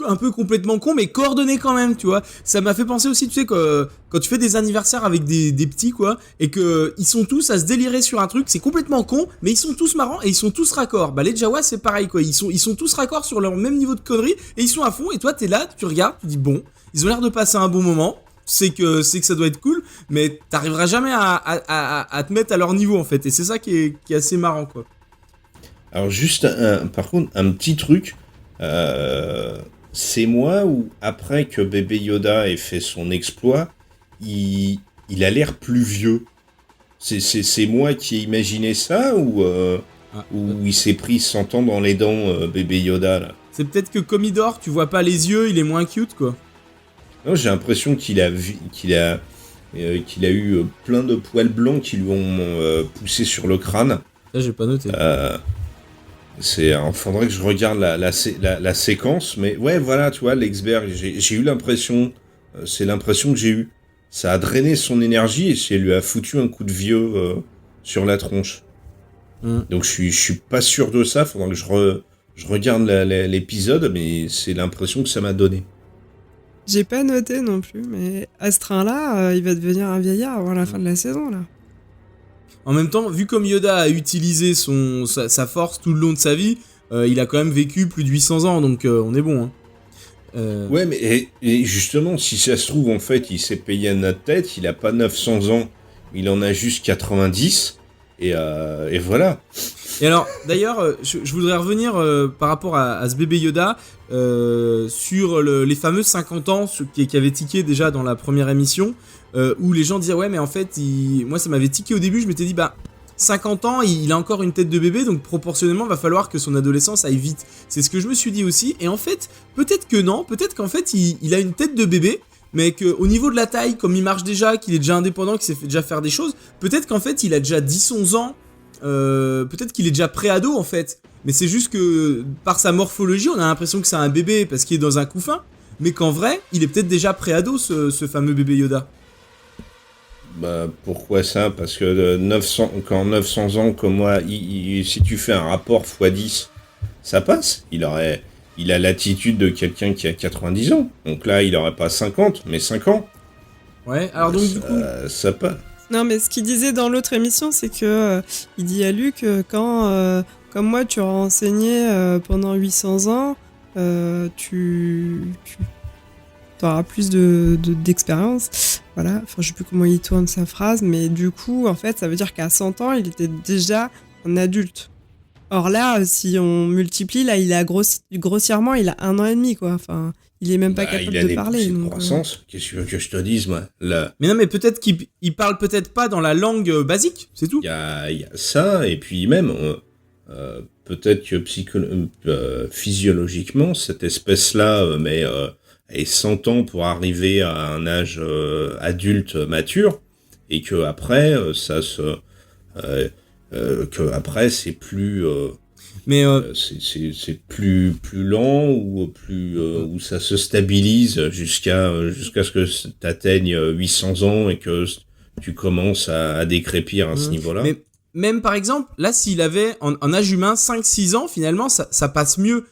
un peu complètement con mais coordonné quand même, tu vois. Ça m'a fait penser aussi, tu sais, que quand tu fais des anniversaires avec des petits, quoi, et que ils sont tous à se délirer sur un truc, c'est complètement con, mais ils sont tous marrants et ils sont tous raccords. Bah les Jawa c'est pareil, quoi, ils sont tous raccords sur leur même niveau de conneries et ils sont à fond, et toi t'es là, tu regardes, tu dis bon, ils ont l'air de passer un bon moment, c'est que ça doit être cool, mais t'arriveras jamais à te mettre à leur niveau en fait, et c'est ça qui est assez marrant, quoi. Alors juste par contre un petit truc, c'est moi ou après que bébé Yoda ait fait son exploit, il a l'air plus vieux. C'est moi qui ai imaginé ça ou il s'est pris 100 ans dans les dents, bébé Yoda là. C'est peut-être que comme il dort, tu vois pas les yeux, il est moins cute, quoi. Non, j'ai l'impression qu'il a eu plein de poils blancs qui lui ont poussé sur le crâne. Ça j'ai pas noté. Il faudrait que je regarde la séquence, mais ouais, voilà, tu vois, Lexberg, j'ai eu l'impression, c'est l'impression que j'ai eue. Ça a drainé son énergie et ça lui a foutu un coup de vieux sur la tronche. Donc je suis pas sûr de ça, faudrait que je regarde l'épisode, mais c'est l'impression que ça m'a donné. J'ai pas noté non plus, mais à ce train-là, il va devenir un vieillard avant la fin de la saison, là. En même temps, vu comme Yoda a utilisé sa force tout le long de sa vie, il a quand même vécu plus de 800 ans, donc on est bon. Hein. Ouais, mais et justement, si ça se trouve, en fait, il s'est payé à notre tête, il a pas 900 ans, il en a juste 90, et voilà. Et alors, d'ailleurs, je voudrais revenir par rapport à ce bébé Yoda, sur les fameux 50 ans qui avaient tiqué déjà dans la première émission, où les gens disaient ouais mais en fait moi ça m'avait tiqué au début, je m'étais dit bah 50 ans il a encore une tête de bébé, donc proportionnellement va falloir que son adolescence aille vite. C'est ce que je me suis dit aussi, et en fait peut-être que non, peut-être qu'en fait il a une tête de bébé, mais qu'au niveau de la taille, comme il marche déjà, qu'il est déjà indépendant, qu'il sait déjà faire des choses, peut-être qu'en fait il a déjà 10-11 ans, peut-être qu'il est déjà pré-ado en fait, mais c'est juste que par sa morphologie on a l'impression que c'est un bébé parce qu'il est dans un couffin, mais qu'en vrai il est peut-être déjà pré-ado ce fameux bébé Yoda. Bah, pourquoi ça ? Parce que 900 ans comme moi, si tu fais un rapport x10, ça passe. Il a l'attitude de quelqu'un qui a 90 ans. Donc là, il aurait pas 50, mais 5 ans. Ouais, alors donc du coup... Ça passe. Non, mais ce qu'il disait dans l'autre émission, c'est que il dit à Luc que quand, comme moi, tu auras enseigné pendant 800 ans, tu auras plus d'expérience. Voilà, enfin, je sais plus comment il tourne sa phrase, mais du coup, en fait, ça veut dire qu'à 100 ans, il était déjà un adulte. Or là, si on multiplie, là, il a grossièrement, il a 1 an et demi, quoi. Enfin, il est même pas capable de parler. Il a des donc, croissance. Qu'est-ce que tu veux que je te dise, moi là. Mais non, mais peut-être qu'il parle peut-être pas dans la langue basique, c'est tout. Il y a ça, et puis même, peut-être que physiologiquement, cette espèce-là, et 100 ans pour arriver à un âge adulte mature, et que après c'est plus c'est plus lent ou où ça se stabilise jusqu'à ce que tu atteignes 800 ans et que tu commences à décrépir à ce niveau-là. Mais même par exemple, là s'il avait en âge humain 5-6 ans, finalement ça passe mieux.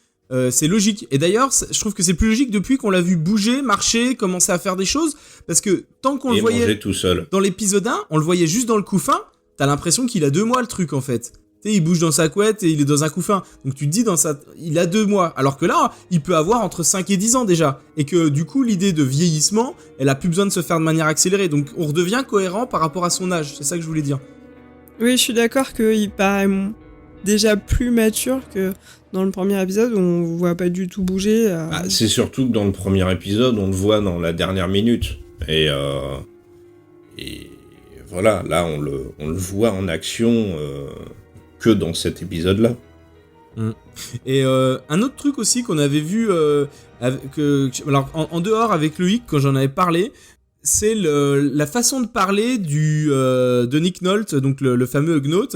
C'est logique. Et d'ailleurs, je trouve que c'est plus logique depuis qu'on l'a vu bouger, marcher, commencer à faire des choses. Parce que tant qu'on le voyait tout seul. Dans l'épisode 1, on le voyait juste dans le couffin. T'as l'impression qu'il a 2 mois le truc en fait. Tu sais, il bouge dans sa couette et il est dans un couffin. Donc tu te dis, il a 2 mois. Alors que là, il peut avoir entre 5 et 10 ans déjà. Et que du coup, l'idée de vieillissement, elle a plus besoin de se faire de manière accélérée. Donc on redevient cohérent par rapport à son âge. C'est ça que je voulais dire. Oui, je suis d'accord qu'il paraît déjà plus mature que dans le premier épisode où on voit pas du tout bouger. C'est surtout que dans le premier épisode, on le voit dans la dernière minute. Et voilà, là, on le voit en action que dans cet épisode-là. Et un autre truc aussi qu'on avait vu alors en dehors avec Loïc quand j'en avais parlé, c'est la façon de parler de Nick Nolte, donc le fameux Gnot.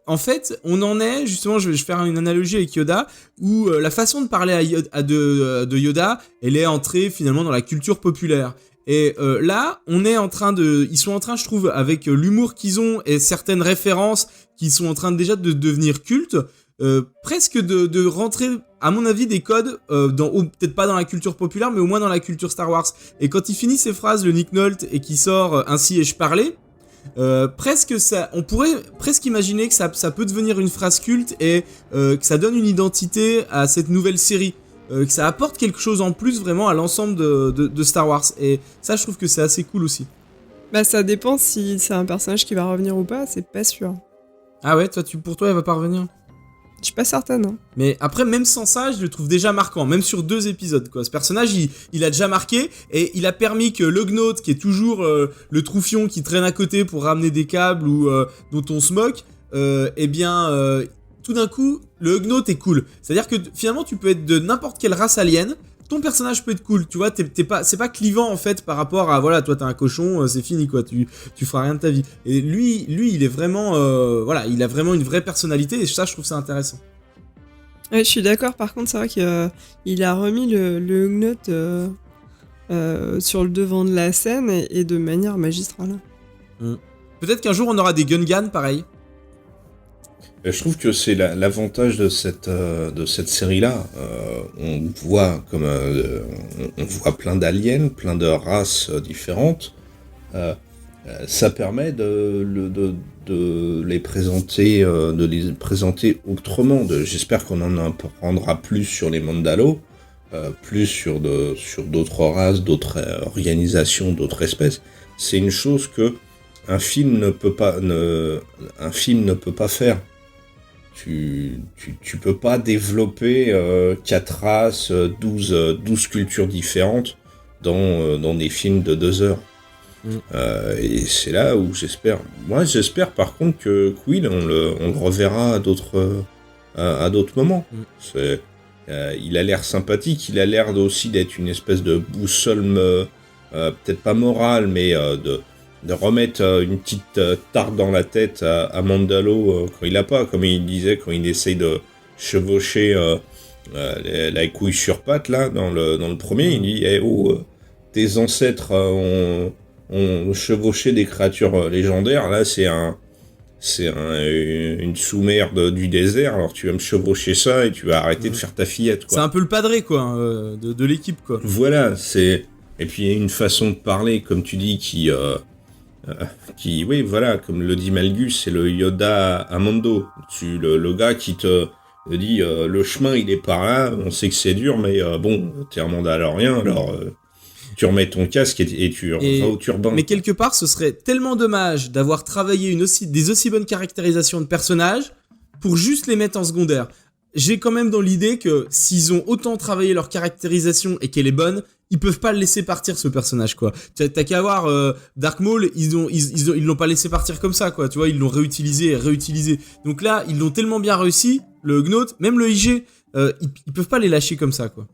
En fait, on en est, justement, je vais faire une analogie avec Yoda, où la façon de parler de Yoda, elle est entrée finalement dans la culture populaire. Et là, ils sont en train, je trouve, avec l'humour qu'ils ont et certaines références qui sont en train déjà de devenir cultes, presque de rentrer, à mon avis, des codes, peut-être pas dans la culture populaire, mais au moins dans la culture Star Wars. Et quand il finit ses phrases, le Nick Nolte, et qui sort ainsi ai-je parlé, on pourrait presque imaginer que ça peut devenir une phrase culte et que ça donne une identité à cette nouvelle série. Que ça apporte quelque chose en plus vraiment à l'ensemble de Star Wars. Et ça, je trouve que c'est assez cool aussi. Bah, ça dépend si c'est un personnage qui va revenir ou pas, c'est pas sûr. Ah ouais, pour toi, elle va pas revenir ? Je suis pas certaine. Hein. Mais après, même sans ça, je le trouve déjà marquant, même sur 2 épisodes, quoi. Ce personnage, il a déjà marqué, et il a permis que le Gnot, qui est toujours le troufion qui traîne à côté pour ramener des câbles ou dont on se moque, tout d'un coup, le Gnot est cool. C'est-à-dire que finalement, tu peux être de n'importe quelle race alien, ton personnage peut être cool, tu vois, c'est pas clivant en fait par rapport à, voilà, toi t'es un cochon, c'est fini quoi, tu feras rien de ta vie. Et lui il est vraiment, il a vraiment une vraie personnalité, et ça je trouve ça intéressant. Ouais, je suis d'accord, par contre c'est vrai qu'il a remis le Gnot sur le devant de la scène et de manière magistrale. Peut-être qu'un jour on aura des Gungans pareil. Je trouve que c'est l'avantage de cette série-là. On voit on voit plein d'aliens, plein de races différentes. Ça permet de les présenter autrement. J'espère qu'on en apprendra plus sur les Mandalos, plus sur d'autres races, d'autres organisations, d'autres espèces. C'est une chose que un film ne peut pas faire. Tu peux pas développer 4 races, 12 cultures différentes dans des films de 2 heures. Et c'est là où j'espère par contre que Quill, on le reverra à d'autres moments. Il a l'air sympathique, il a l'air aussi d'être une espèce de boussole, peut-être pas morale, mais de remettre une petite tarte dans la tête à Mandalo quand il a pas, comme il disait, quand il essaye de chevaucher la couille sur patte, là, dans le premier, il dit tes ancêtres ont chevauché des créatures légendaires, là c'est une sous-mer du désert, alors tu vas me chevaucher ça et tu vas arrêter de faire ta fillette, quoi. C'est un peu le padré, quoi, de l'équipe, quoi. Voilà, et puis il y a une façon de parler, comme tu dis, qui oui, voilà, comme le dit Malgus, c'est le Yoda à Mando. Le gars qui te dit le chemin il est par là, on sait que c'est dur, mais bon, t'es un mandalorien, alors tu remets ton casque et tu vas au turbin. Mais quelque part, ce serait tellement dommage d'avoir travaillé des aussi bonnes caractérisations de personnages pour juste les mettre en secondaire. J'ai quand même dans l'idée que s'ils ont autant travaillé leur caractérisation et qu'elle est bonne, ils peuvent pas le laisser partir, ce personnage, quoi. T'as qu'à voir Dark Maul, ils l'ont pas laissé partir comme ça, quoi. Tu vois, ils l'ont réutilisé et réutilisé. Donc là, ils l'ont tellement bien réussi, le Gnot, même le IG, ils peuvent pas les lâcher comme ça, quoi.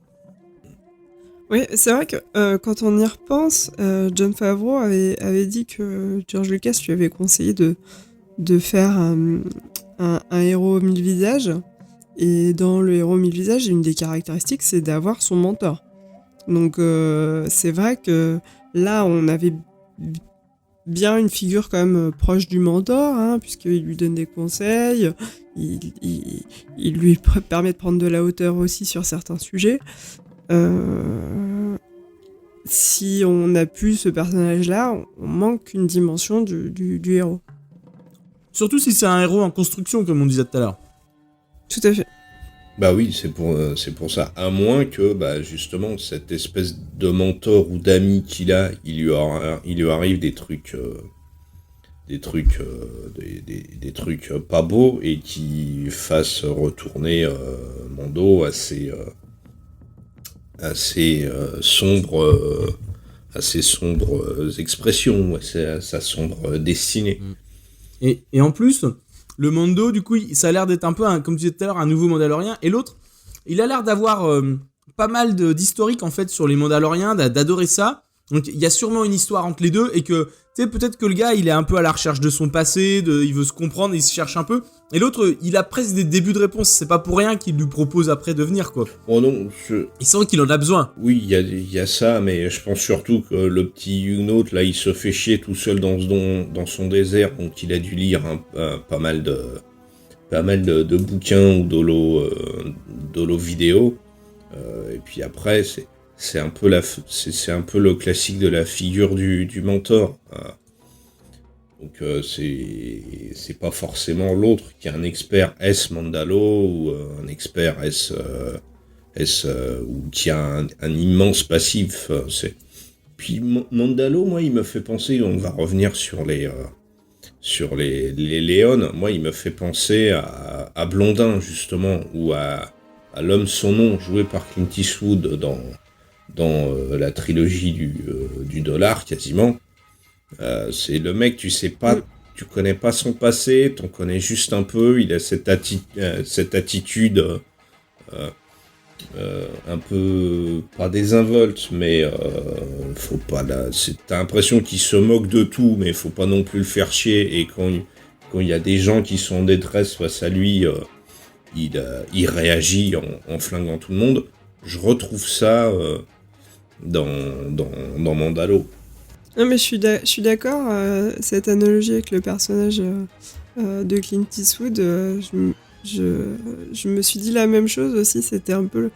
Oui, c'est vrai que quand on y repense, Jon Favreau avait dit que George Lucas lui avait conseillé de faire un héros aux 1000 visages. Et dans le héros 1000 visages, une des caractéristiques, c'est d'avoir son mentor. Donc c'est vrai que là, on avait bien une figure quand même proche du mentor, hein, puisqu'il lui donne des conseils, il lui permet de prendre de la hauteur aussi sur certains sujets. Si on n'a plus ce personnage-là, on manque une dimension du héros. Surtout si c'est un héros en construction, comme on disait tout à l'heure. Tout à fait. Bah oui, c'est pour ça. À moins que, bah, justement, cette espèce de mentor ou d'ami qu'il a, il lui arrive des trucs pas beaux et qui fassent retourner Mando à ses sombres expressions, à sa sombre destinée. Et en plus, le Mando, du coup, ça a l'air d'être un peu, comme tu disais tout à l'heure, un nouveau Mandalorien. Et l'autre, il a l'air d'avoir pas mal d'historique, en fait, sur les Mandaloriens, d'adorer ça. Donc, il y a sûrement une histoire entre les deux. Et que, tu sais, peut-être que le gars, il est un peu à la recherche de son passé, il veut se comprendre, il se cherche un peu. Et l'autre, il a presque des débuts de réponse. C'est pas pour rien qu'il lui propose après de venir, quoi. Oh non, Il sent qu'il en a besoin. oui, il y a ça, mais je pense surtout que le petit Huguenot, là, il se fait chier tout seul dans son désert, donc il a dû lire pas mal de bouquins ou d'holo vidéo. Et puis après, c'est un peu le classique de la figure du mentor. Donc c'est pas forcément l'autre qui est un expert S Mandalo ou un expert S ou qui a un immense passif. Puis Mandalo, moi, il me fait penser. On va revenir sur les Léones. Moi, il me fait penser à Blondin justement, ou à l'homme sans nom joué par Clint Eastwood dans la trilogie du dollar quasiment. C'est le mec, tu sais pas, tu connais pas son passé, t'en connais juste un peu. Il a cette attitude un peu pas désinvolte, mais faut pas t'as l'impression qu'il se moque de tout, mais faut pas non plus le faire chier. Et quand il y a des gens qui sont en détresse face à lui, il réagit en flinguant tout le monde. Je retrouve ça dans Mandalo. Non, mais je suis d'accord. Cette analogie avec le personnage de Clint Eastwood, je me suis dit la même chose aussi. C'était un peu.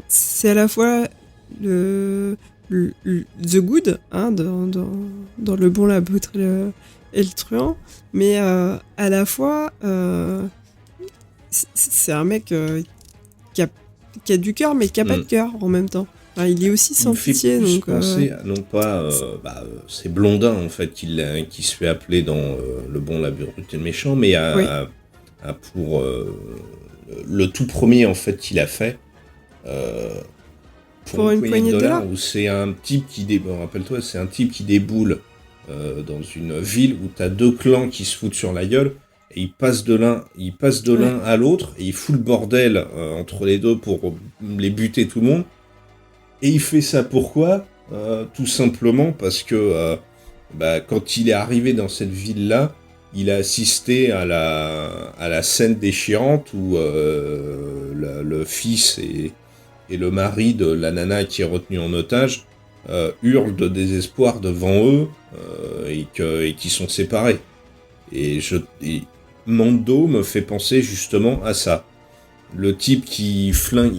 C'est à la fois the good, hein, dans le bon, la brute et le truand, mais à la fois, c'est un mec qui a du cœur, mais qui a pas de cœur en même temps. Enfin, il est aussi sans pitié, donc. Penser non pas, c'est Blondin en fait qui se fait appeler dans Le Bon, la Brute et le Méchant, mais pour le tout premier en fait qu'il a fait. Pour une poignée de dollars. Où c'est un type rappelle-toi, c'est un type qui déboule dans une ville où t'as deux clans qui se foutent sur la gueule. Et il passe de l'un à l'autre et il fout le bordel entre les deux pour les buter tout le monde. Et il fait ça pourquoi ? Tout simplement parce que quand il est arrivé dans cette ville-là, il a assisté à la scène déchirante où le fils et le mari de la nana qui est retenue en otage hurlent de désespoir devant eux et qui sont séparés. Et Mando me fait penser justement à ça. Le type qui flingue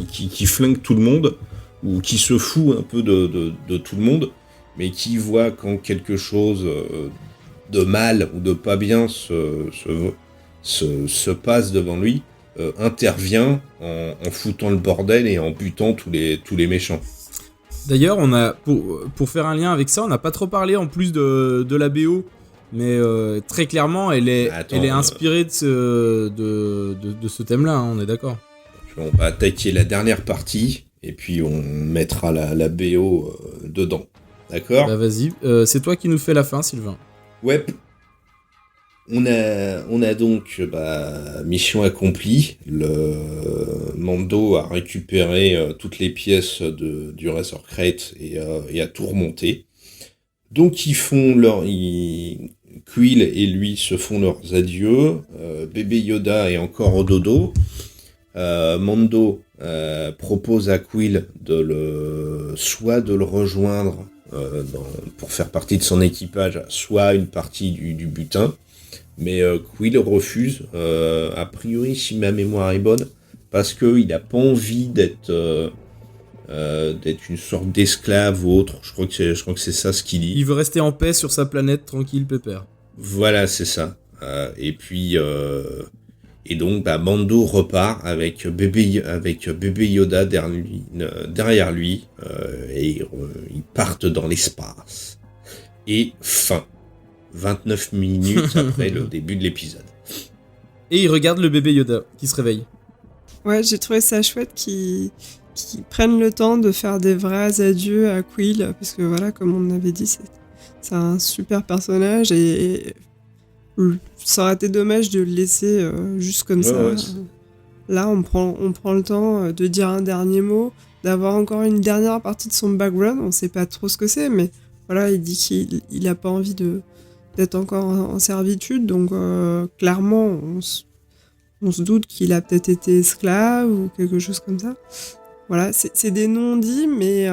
tout le monde, ou qui se fout un peu de tout le monde, mais qui voit quand quelque chose de mal ou de pas bien se passe devant lui, intervient en foutant le bordel et en butant tous les méchants. D'ailleurs, on a pour faire un lien avec ça, on n'a pas trop parlé en plus de la BO, mais très clairement, elle est inspirée de ce thème-là, hein, on est d'accord. On va attaquer la dernière partie. Et puis on mettra la BO dedans. D'accord ? Bah vas-y, c'est toi qui nous fais la fin, Sylvain. Ouais. On a donc mission accomplie. Le Mando a récupéré toutes les pièces du Razor Crate et a tout remonté. Donc Quill et lui se font leurs adieux. Bébé Yoda est encore au dodo. Mando propose à Quill soit de le rejoindre pour faire partie de son équipage, soit une partie du butin. Mais Quill refuse, a priori, si ma mémoire est bonne, parce qu'il n'a pas envie d'être une sorte d'esclave ou autre. Je crois que c'est ça ce qu'il dit. Il veut rester en paix sur sa planète, tranquille, pépère. Voilà, c'est ça. Et donc, Mando repart avec bébé Yoda derrière lui et ils partent dans l'espace. Et fin. 29 minutes après le début de l'épisode. Et il regarde le bébé Yoda qui se réveille. Ouais, j'ai trouvé ça chouette qu'ils prennent le temps de faire des vrais adieux à Quill, parce que voilà, comme on avait dit, c'est un super personnage et ça aurait été dommage de le laisser juste comme ça. Ouais, Là, on prend le temps de dire un dernier mot, d'avoir encore une dernière partie de son background. On sait pas trop ce que c'est, mais voilà, il dit qu'il a pas envie d'être encore en servitude, donc clairement, on se doute qu'il a peut-être été esclave ou quelque chose comme ça. Voilà, c'est des non-dits, mais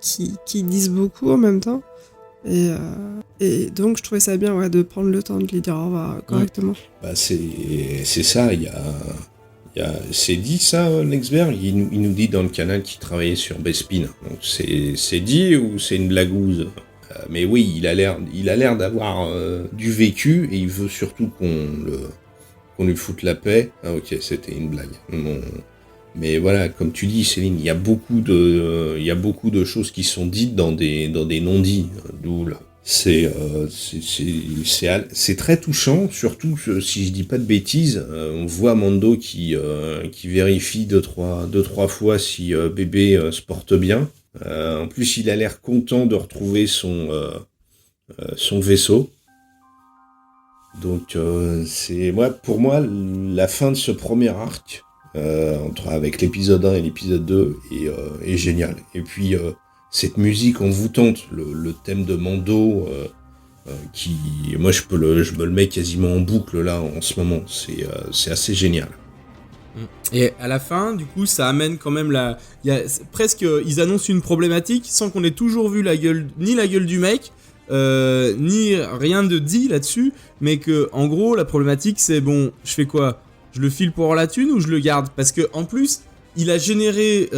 qui disent beaucoup en même temps. Et donc, je trouvais ça bien de prendre le temps de lui dire au revoir correctement. C'est ça, c'est dit ça, Lexberg, il nous dit dans le canal qu'il travaillait sur Bespin. Donc c'est dit ou c'est une blagouse? Mais oui, il a l'air d'avoir du vécu et il veut surtout qu'on lui foute la paix. Ah ok, c'était une blague. Bon. Mais voilà, comme tu dis, Céline, il y a beaucoup de choses qui sont dites dans des non-dits. D'où là, c'est très touchant, surtout si je dis pas de bêtises. On voit Mando qui vérifie deux trois fois si bébé se porte bien. En plus, il a l'air content de retrouver son vaisseau. Donc, pour moi, la fin de ce premier arc, avec l'épisode 1 et l'épisode 2, est géniale. Et puis, cette musique envoûtante, le thème de Mando, moi, je me le mets quasiment en boucle, là, en ce moment. C'est assez génial. Et à la fin, du coup, ça amène quand même ils annoncent une problématique sans qu'on ait toujours vu ni la gueule du mec, ni rien de dit là-dessus, mais que, en gros, la problématique, c'est bon, je fais quoi? Je le file pour la thune ou je le garde? Parce que, en plus, il a généré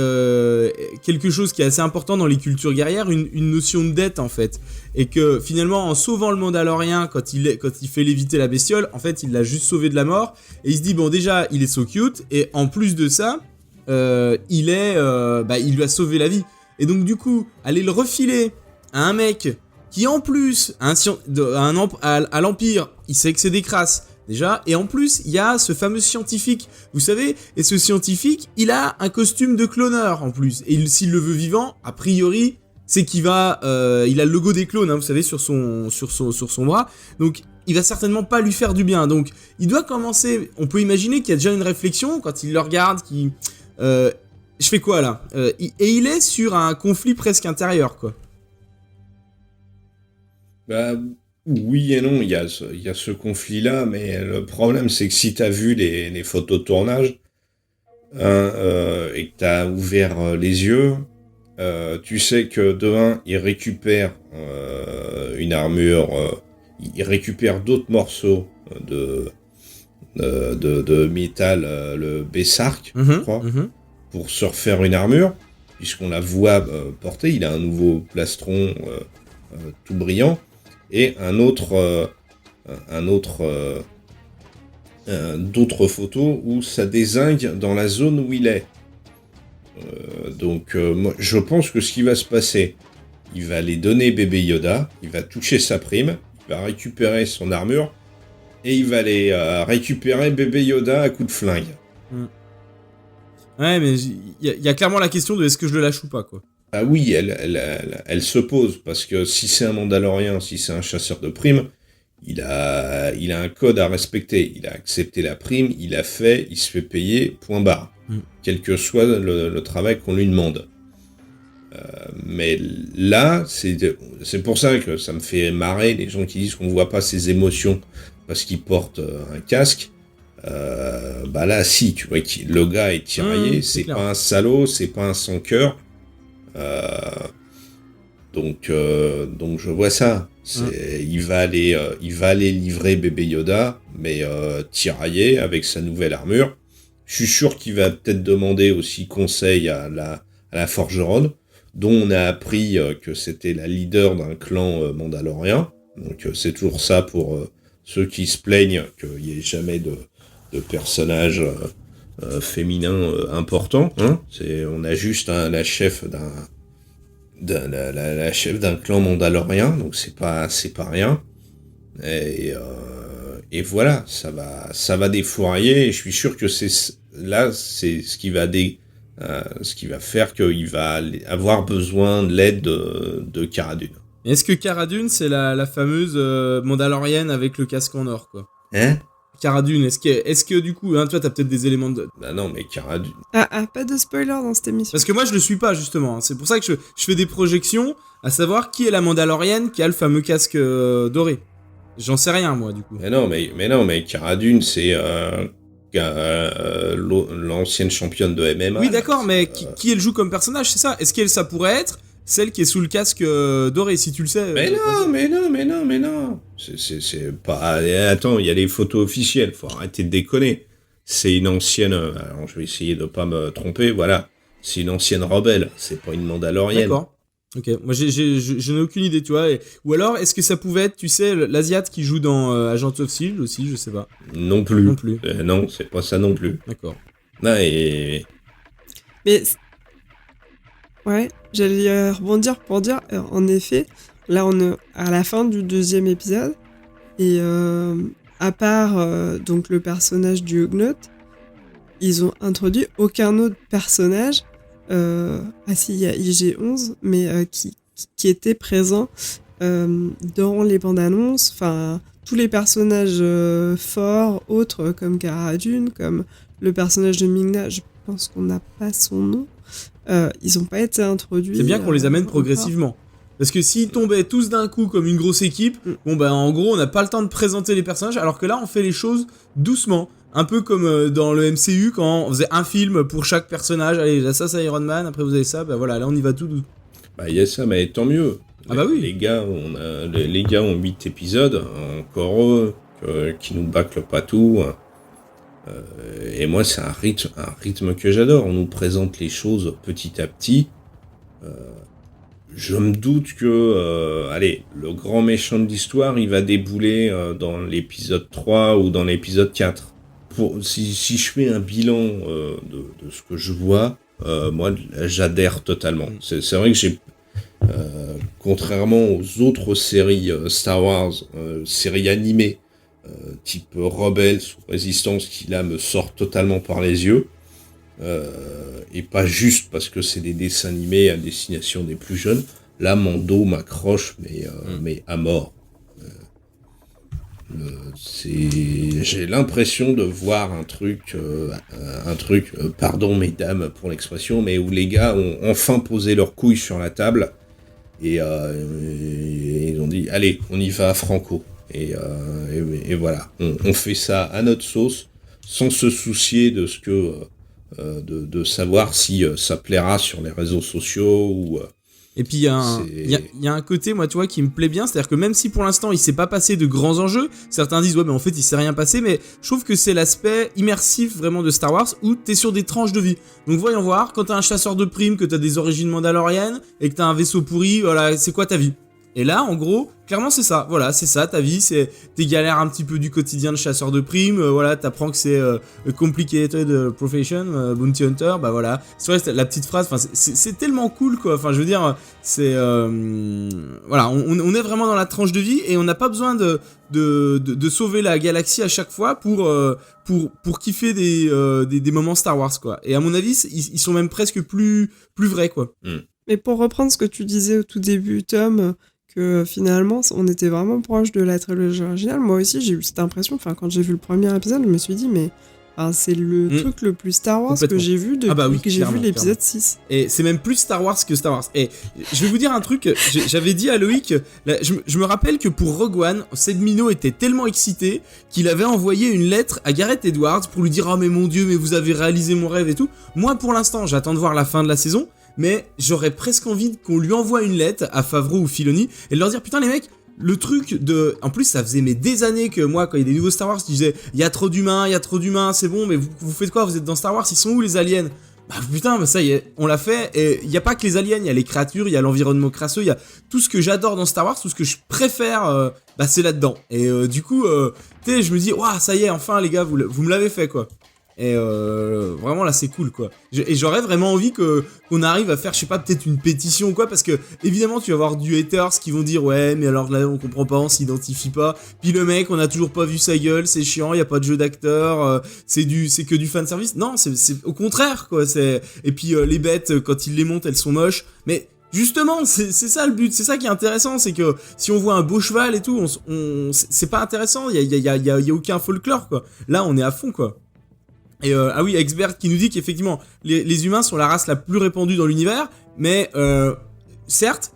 quelque chose qui est assez important dans les cultures guerrières, une notion de dette, en fait. Et que, finalement, en sauvant le Mandalorien, quand il fait léviter la bestiole, en fait, il l'a juste sauvé de la mort. Et il se dit, bon, déjà, il est so cute, et en plus de ça, il lui a sauvé la vie. Et donc, du coup, aller le refiler à un mec qui, en plus, à l'Empire, il sait que c'est des crasses, déjà, et en plus, il y a ce fameux scientifique, vous savez, et ce scientifique, il a un costume de cloneur, en plus, et s'il le veut vivant, a priori, c'est qu'il va, il a le logo des clones, hein, vous savez, sur son bras, donc il va certainement pas lui faire du bien, donc il doit commencer, on peut imaginer qu'il y a déjà une réflexion, quand il le regarde, je fais quoi, là? Et il est sur un conflit presque intérieur, quoi. Oui et non, il y a ce conflit-là, mais le problème, c'est que si t'as vu les photos de tournage, et que t'as ouvert les yeux, tu sais que de un, il récupère une armure, il récupère d'autres morceaux de métal, le Bessark, je crois, pour se refaire une armure, puisqu'on la voit porter. Il a un nouveau plastron tout brillant. Et d'autres photos où ça dézingue dans la zone où il est. Moi, je pense que ce qui va se passer, il va aller donner bébé Yoda, il va toucher sa prime, il va récupérer son armure, et il va aller récupérer bébé Yoda à coup de flingue. Ouais, mais il y a clairement la question de est-ce que je le lâche ou pas, quoi. Ah oui, elle se pose, parce que si c'est un Mandalorien, si c'est un chasseur de primes, il a un code à respecter. Il a accepté la prime, il a fait, il se fait payer, point barre. Quel que soit le travail qu'on lui demande. Mais là, c'est pour ça que ça me fait marrer les gens qui disent qu'on voit pas ses émotions parce qu'il porte un casque. Là, si, tu vois, le gars est tiraillé, c'est pas un salaud, c'est pas un sans-cœur. Donc je vois ça. Il va aller livrer bébé Yoda, mais tiraillé avec sa nouvelle armure. Je suis sûr qu'il va peut-être demander aussi conseil à la forgeronne, dont on a appris que c'était la leader d'un clan mandalorien. Donc c'est toujours ça pour ceux qui se plaignent qu'il n'y ait jamais de personnages féminins importants. Hein. On a juste la chef la chef d'un clan mandalorien, donc c'est pas rien. Et voilà, ça va défourailler. Et je suis sûr que c'est ce qui va faire qu'il va avoir besoin de l'aide de Cara Dune. Est-ce que Cara Dune, c'est la fameuse mandalorienne avec le casque en or, quoi? Hein? Cara Dune, est-ce que du coup, toi t'as peut-être des éléments de... Bah non, mais Cara Dune... Pas de spoiler dans cette émission. Parce que moi je le suis pas justement, c'est pour ça que je fais des projections, à savoir qui est la mandalorienne qui a le fameux casque doré. J'en sais rien moi du coup. Mais non, Cara Dune, c'est l'ancienne championne de MMA. Oui d'accord, mais qui elle joue comme personnage, c'est ça? Est-ce qu'elle ça pourrait être celle qui est sous le casque doré, si tu le sais? Mais non. C'est pas... Attends, il y a les photos officielles, faut arrêter de déconner. C'est une ancienne... Alors, je vais essayer de pas me tromper, voilà. C'est une ancienne rebelle, c'est pas une mandalorienne. D'accord. Ok, moi je n'ai aucune idée, tu vois. Ou alors, est-ce que ça pouvait être, tu sais, l'Asiate qui joue dans Agents of S.H.I.E.L.D. aussi, je sais pas. Non plus. Non, c'est pas ça non plus. D'accord. Non, et... Mais... Ouais, j'allais rebondir pour dire, en effet, là on est à la fin du 2e épisode, et à part donc le personnage du Huguenot, ils ont introduit aucun autre personnage, si, il y a IG-11, mais qui était présent dans les bandes annonces, enfin, tous les personnages forts, autres, comme Cara Dune, comme le personnage de Ming-Na, je pense qu'on n'a pas son nom. Ils ont pas été introduits. C'est bien qu'on les amène progressivement. Parce que s'ils tombaient tous d'un coup comme une grosse équipe, bon bah en gros on n'a pas le temps de présenter les personnages, alors que là on fait les choses doucement. Un peu comme dans le MCU quand on faisait un film pour chaque personnage. Allez, là ça c'est Iron Man, après vous avez ça, bah voilà, là on y va tout doux. Bah il y a ça, mais tant mieux. Ah bah oui. Les gars ont 8 épisodes, encore eux, qui nous bâclent pas tout. Et moi, c'est un rythme que j'adore. On nous présente les choses petit à petit. Je me doute que, le grand méchant de l'histoire, il va débouler dans l'épisode 3 ou dans l'épisode 4. Si je fais un bilan de ce que je vois, moi, j'adhère totalement. C'est vrai que j'ai... contrairement aux autres séries Star Wars, séries animées, type Rebels ou Résistance, qui là me sort totalement par les yeux, et pas juste parce que c'est des dessins animés à destination des plus jeunes. Là mon dos m'accroche mais à mort. J'ai l'impression de voir un truc, pardon mesdames pour l'expression, mais où les gars ont enfin posé leurs couilles sur la table et ils ont dit allez on y va franco. Et voilà, on fait ça à notre sauce, sans se soucier de ce que de savoir si ça plaira sur les réseaux sociaux ou. Et puis il y a un côté, moi tu vois, qui me plaît bien, c'est-à-dire que même si pour l'instant il s'est pas passé de grands enjeux, certains disent ouais mais en fait il s'est rien passé, mais je trouve que c'est l'aspect immersif vraiment de Star Wars où t'es sur des tranches de vie. Donc voyons voir, quand t'as un chasseur de primes, que t'as des origines mandaloriennes et que t'as un vaisseau pourri, voilà, c'est quoi ta vie? Et là, en gros, clairement, c'est ça. Voilà, c'est ça, ta vie, c'est tes galères un petit peu du quotidien de chasseur de primes. Voilà, t'apprends que c'est complicated profession, bounty hunter. Bah voilà, c'est vrai, la petite phrase. Enfin, c'est tellement cool, quoi. Enfin, je veux dire, c'est voilà, on est vraiment dans la tranche de vie et on n'a pas besoin de sauver la galaxie à chaque fois pour kiffer des moments Star Wars, quoi. Et à mon avis, ils sont même presque plus vrais, quoi. Mais pour reprendre ce que tu disais au tout début, Tom, que finalement on était vraiment proche de la trilogie originale. Moi aussi j'ai eu cette impression, enfin quand j'ai vu le premier épisode je me suis dit mais c'est le truc le plus Star Wars que j'ai vu depuis que j'ai vu l'épisode 6. Et c'est même plus Star Wars que Star Wars. Et je vais vous dire un truc, j'avais dit à Loïc, là, je me rappelle que pour Rogue One, Seb Mino était tellement excité qu'il avait envoyé une lettre à Gareth Edwards pour lui dire « Oh mais mon Dieu, mais vous avez réalisé mon rêve et tout ». Moi pour l'instant j'attends de voir la fin de la saison, mais j'aurais presque envie qu'on lui envoie une lettre à Favreau ou Filoni et de leur dire putain les mecs, le truc de... En plus ça faisait des années que moi quand il y a des nouveaux Star Wars je disais il y a trop d'humains, c'est bon, mais vous faites quoi, vous êtes dans Star Wars, ils sont où les aliens? Bah putain, bah ça y est, on l'a fait, et il y a pas que les aliens, il y a les créatures, il y a l'environnement crasseux, il y a tout ce que j'adore dans Star Wars, tout ce que je préfère, bah c'est là-dedans. Et du coup, tu sais, je me dis, waouh, ça y est, enfin les gars, vous me l'avez fait, quoi. Et vraiment là c'est cool quoi. Et j'aurais vraiment envie qu'on arrive à faire, je sais pas, peut-être une pétition ou quoi, parce que évidemment tu vas avoir du haters qui vont dire ouais mais alors là on comprend pas, on s'identifie pas, puis le mec on a toujours pas vu sa gueule, c'est chiant, y a pas de jeu d'acteur, c'est que du fanservice. Non, c'est au contraire quoi, et puis les bêtes quand ils les montent elles sont moches, mais justement, c'est ça le but, c'est ça qui est intéressant, c'est que si on voit un beau cheval et tout, c'est pas intéressant, y a aucun folklore quoi. Là on est à fond quoi. Et ah oui, Expert qui nous dit qu'effectivement les humains sont la race la plus répandue dans l'univers, mais certes,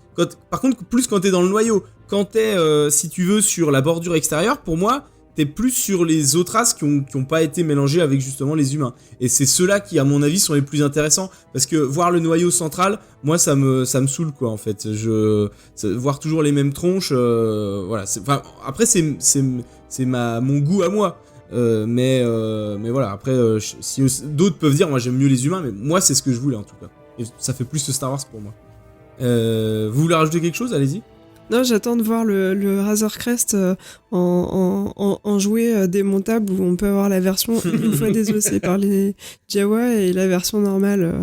par contre plus quand t'es dans le noyau, quand t'es si tu veux sur la bordure extérieure, pour moi t'es plus sur les autres races qui ont pas été mélangées avec justement les humains. Et c'est ceux-là qui à mon avis sont les plus intéressants, parce que voir le noyau central, moi ça me saoule quoi en fait. Voir toujours les mêmes tronches, voilà. Après c'est mon goût à moi. Mais voilà, après si d'autres peuvent dire moi j'aime mieux les humains, mais moi c'est ce que je voulais en tout cas, et ça fait plus de Star Wars pour moi. Vous voulez rajouter quelque chose, allez-y. Non, j'attends de voir le Razor Crest en jouet démontable, où on peut avoir la version une fois désossée par les Jawa et la version normale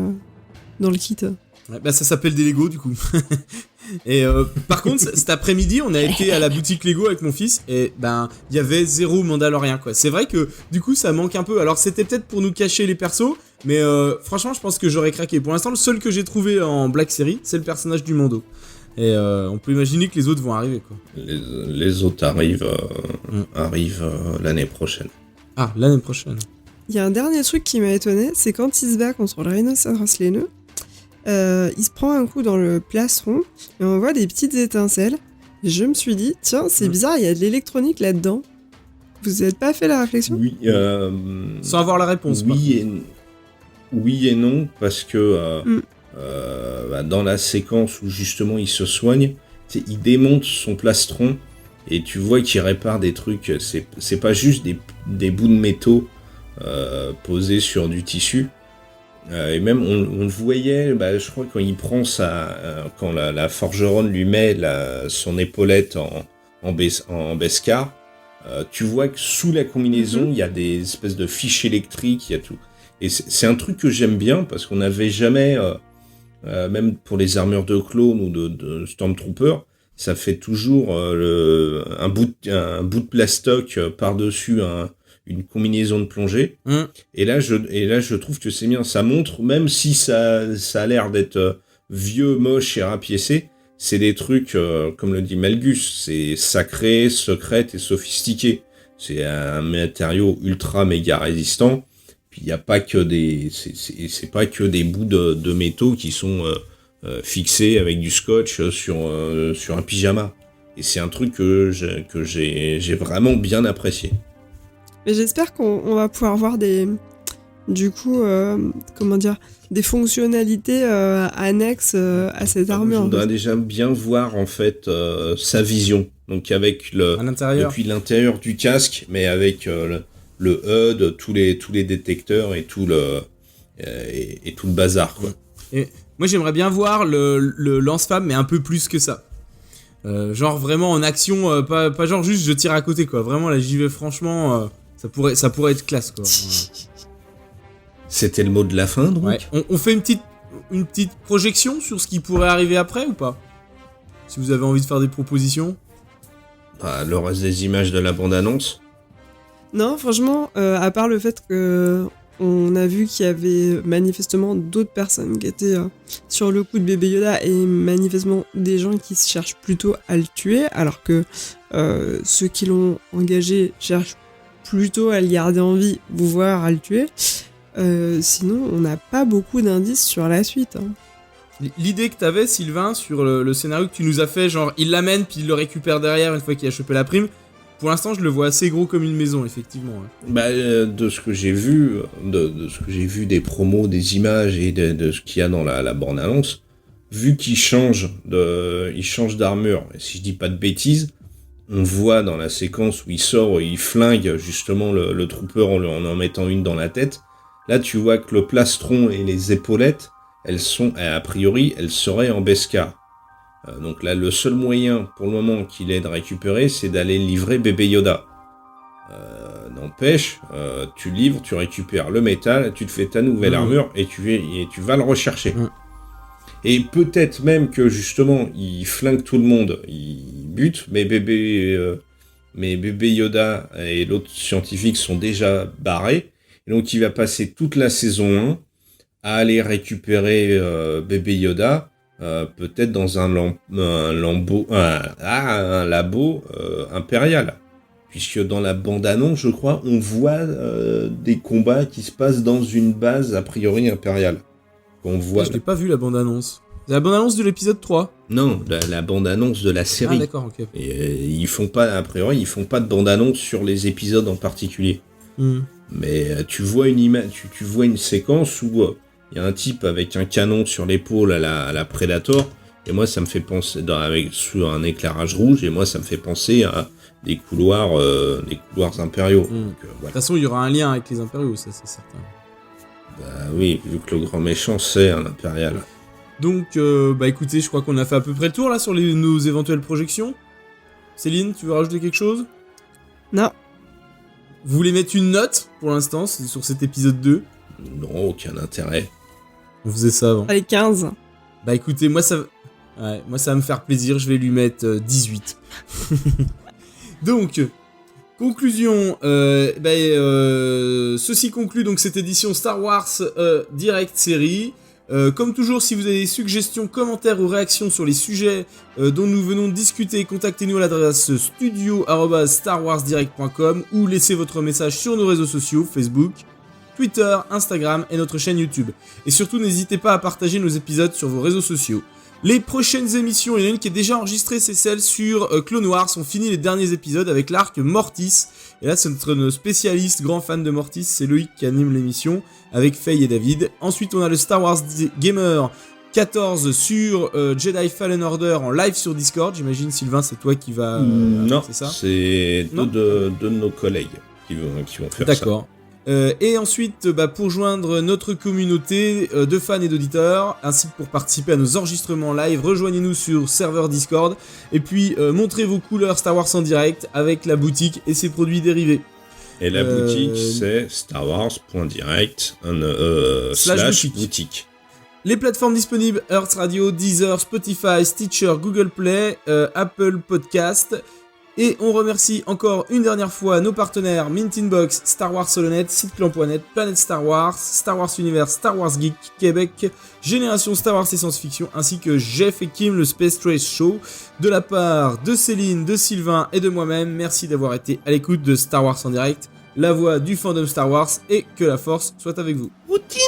dans le kit. Ouais, bah ça s'appelle des Lego du coup. Et par contre cet après-midi on a été à la boutique Lego avec mon fils, et ben il y avait 0 Mandalorien quoi. C'est vrai que du coup ça manque un peu, alors c'était peut-être pour nous cacher les persos, mais franchement je pense que j'aurais craqué. Pour l'instant le seul que j'ai trouvé en Black Series c'est le personnage du Mando, et on peut imaginer que les autres vont arriver quoi. Les autres arrivent l'année prochaine. Ah, l'année prochaine. Il y a un dernier truc qui m'a étonné, c'est quand il se bat contre le rhinocéros laineux. Il se prend un coup dans le plastron et on voit des petites étincelles. Et je me suis dit, tiens, c'est bizarre, il y a de l'électronique là-dedans. Vous n'avez pas fait la réflexion ? Oui. Sans avoir la réponse. Oui et non, parce que dans la séquence où justement il se soigne, il démonte son plastron et tu vois qu'il répare des trucs. C'est pas juste des bouts de métaux posés sur du tissu. Et même on le voyait, je crois quand il prend quand la forgeronne lui met son épaulette en Beskar, tu vois que sous la combinaison il y a des espèces de fiches électriques, il y a tout. Et c'est un truc que j'aime bien, parce qu'on n'avait jamais, même pour les armures de clones ou de Stormtrooper, ça fait toujours un bout de plastoc par-dessus une combinaison de plongée. Et là je trouve que c'est bien, ça montre, même si ça a l'air d'être vieux, moche et rapiécé, c'est des trucs comme le dit Malgus, c'est sacré, secret et sophistiqué. C'est un matériau ultra méga résistant. Puis il y a pas que c'est pas que des bouts de métaux qui sont fixés avec du scotch sur un pyjama. Et c'est un truc que j'ai vraiment bien apprécié. Mais j'espère qu'on va pouvoir voir des fonctionnalités annexes à cette armure. Je voudrais déjà bien voir en fait sa vision. Donc avec depuis l'intérieur du casque, mais avec le HUD, tous les détecteurs et tout le bazar quoi. Et moi j'aimerais bien voir le lance-flamme, mais un peu plus que ça. Genre vraiment en action, pas genre juste je tire à côté quoi. Vraiment là j'y vais franchement. Ça pourrait être classe quoi. C'était le mot de la fin donc. Ouais. On fait une petite projection sur ce qui pourrait arriver après ou pas ? Si vous avez envie de faire des propositions. Le reste des images de la bande-annonce. Non, franchement, à part le fait que on a vu qu'il y avait manifestement d'autres personnes qui étaient sur le coup de bébé Yoda, et manifestement des gens qui se cherchent plutôt à le tuer, alors que ceux qui l'ont engagé cherchent plutôt à le garder en vie, voire à le tuer. Sinon, on n'a pas beaucoup d'indices sur la suite. L'idée que t'avais, Sylvain, sur le scénario que tu nous as fait, genre il l'amène puis il le récupère derrière une fois qu'il a chopé la prime, pour l'instant je le vois assez gros comme une maison, effectivement. Ouais. De ce que j'ai vu, de ce que j'ai vu des promos, des images et de ce qu'il y a dans la bande-annonce, vu qu'il change d'armure, et si je dis pas de bêtises, on voit dans la séquence où il sort, il flingue justement le trooper en mettant une dans la tête. Là, tu vois que le plastron et les épaulettes, elles seraient en Beskar. Donc là, le seul moyen pour le moment qu'il ait de récupérer, c'est d'aller livrer bébé Yoda. N'empêche, tu livres, tu récupères le métal, tu te fais ta nouvelle armure et tu vas le rechercher. Et peut-être même que justement, il flingue tout le monde, il bute, mais bébé Yoda et l'autre scientifique sont déjà barrés. Et donc il va passer toute la saison 1 à aller récupérer bébé Yoda, peut-être dans un labo impérial. Puisque dans la bande-annonce, je crois, on voit des combats qui se passent dans une base a priori impériale. Je l'ai pas vu la bande-annonce. C'est la bande-annonce de l'épisode 3. Non, la bande-annonce de la série. Ah d'accord, ok. Et ils font pas de bande-annonce sur les épisodes en particulier. Mais tu vois une image, tu vois une séquence où il y a un type avec un canon sur l'épaule à la Predator, et moi ça me fait penser sur un éclairage rouge, et moi ça me fait penser à des couloirs impériaux. Donc, De toute façon, il y aura un lien avec les impériaux, ça c'est certain. Bah oui, vu que le grand méchant c'est un impérial. Donc, écoutez, je crois qu'on a fait à peu près le tour là sur nos éventuelles projections. Céline, tu veux rajouter quelque chose ? Non. Vous voulez mettre une note pour l'instant sur cet épisode 2 ? Non, aucun intérêt. On faisait ça avant. Allez, 15. Bah écoutez, moi ça va me faire plaisir, je vais lui mettre 18. Donc, conclusion, ceci conclut donc cette édition Star Wars Direct Série. Comme toujours, si vous avez des suggestions, commentaires ou réactions sur les sujets dont nous venons de discuter, contactez-nous à l'adresse studio@starwarsdirect.com ou laissez votre message sur nos réseaux sociaux, Facebook, Twitter, Instagram et notre chaîne YouTube. Et surtout, n'hésitez pas à partager nos épisodes sur vos réseaux sociaux. Les prochaines émissions, il y en a une qui est déjà enregistrée, c'est celle sur Clone Wars. On finit les derniers épisodes avec l'arc Mortis. Et là, c'est notre spécialiste, grand fan de Mortis, c'est Loïc qui anime l'émission, avec Faye et David. Ensuite, on a le Star Wars Gamer 14 sur Jedi Fallen Order en live sur Discord. J'imagine, Sylvain, c'est toi qui va... non, c'est ça ? c'est deux de nos collègues qui vont faire ça. D'accord. Et ensuite, pour joindre notre communauté de fans et d'auditeurs, ainsi que pour participer à nos enregistrements live, rejoignez-nous sur serveur Discord, et puis montrez vos couleurs Star Wars en direct avec la boutique et ses produits dérivés. Et la boutique, c'est starwars.direct / boutique. Les plateformes disponibles, Earth Radio, Deezer, Spotify, Stitcher, Google Play, Apple Podcast. Et on remercie encore une dernière fois nos partenaires Mint Inbox, Star Wars Solonet, Siteclan.net, Planète Star Wars, Star Wars Univers, Star Wars Geek, Québec, Génération Star Wars et Science-Fiction, ainsi que Jeff et Kim, le Space Trace Show. De la part de Céline, de Sylvain et de moi-même, merci d'avoir été à l'écoute de Star Wars en direct, la voix du fandom Star Wars, et que la force soit avec vous. Routine.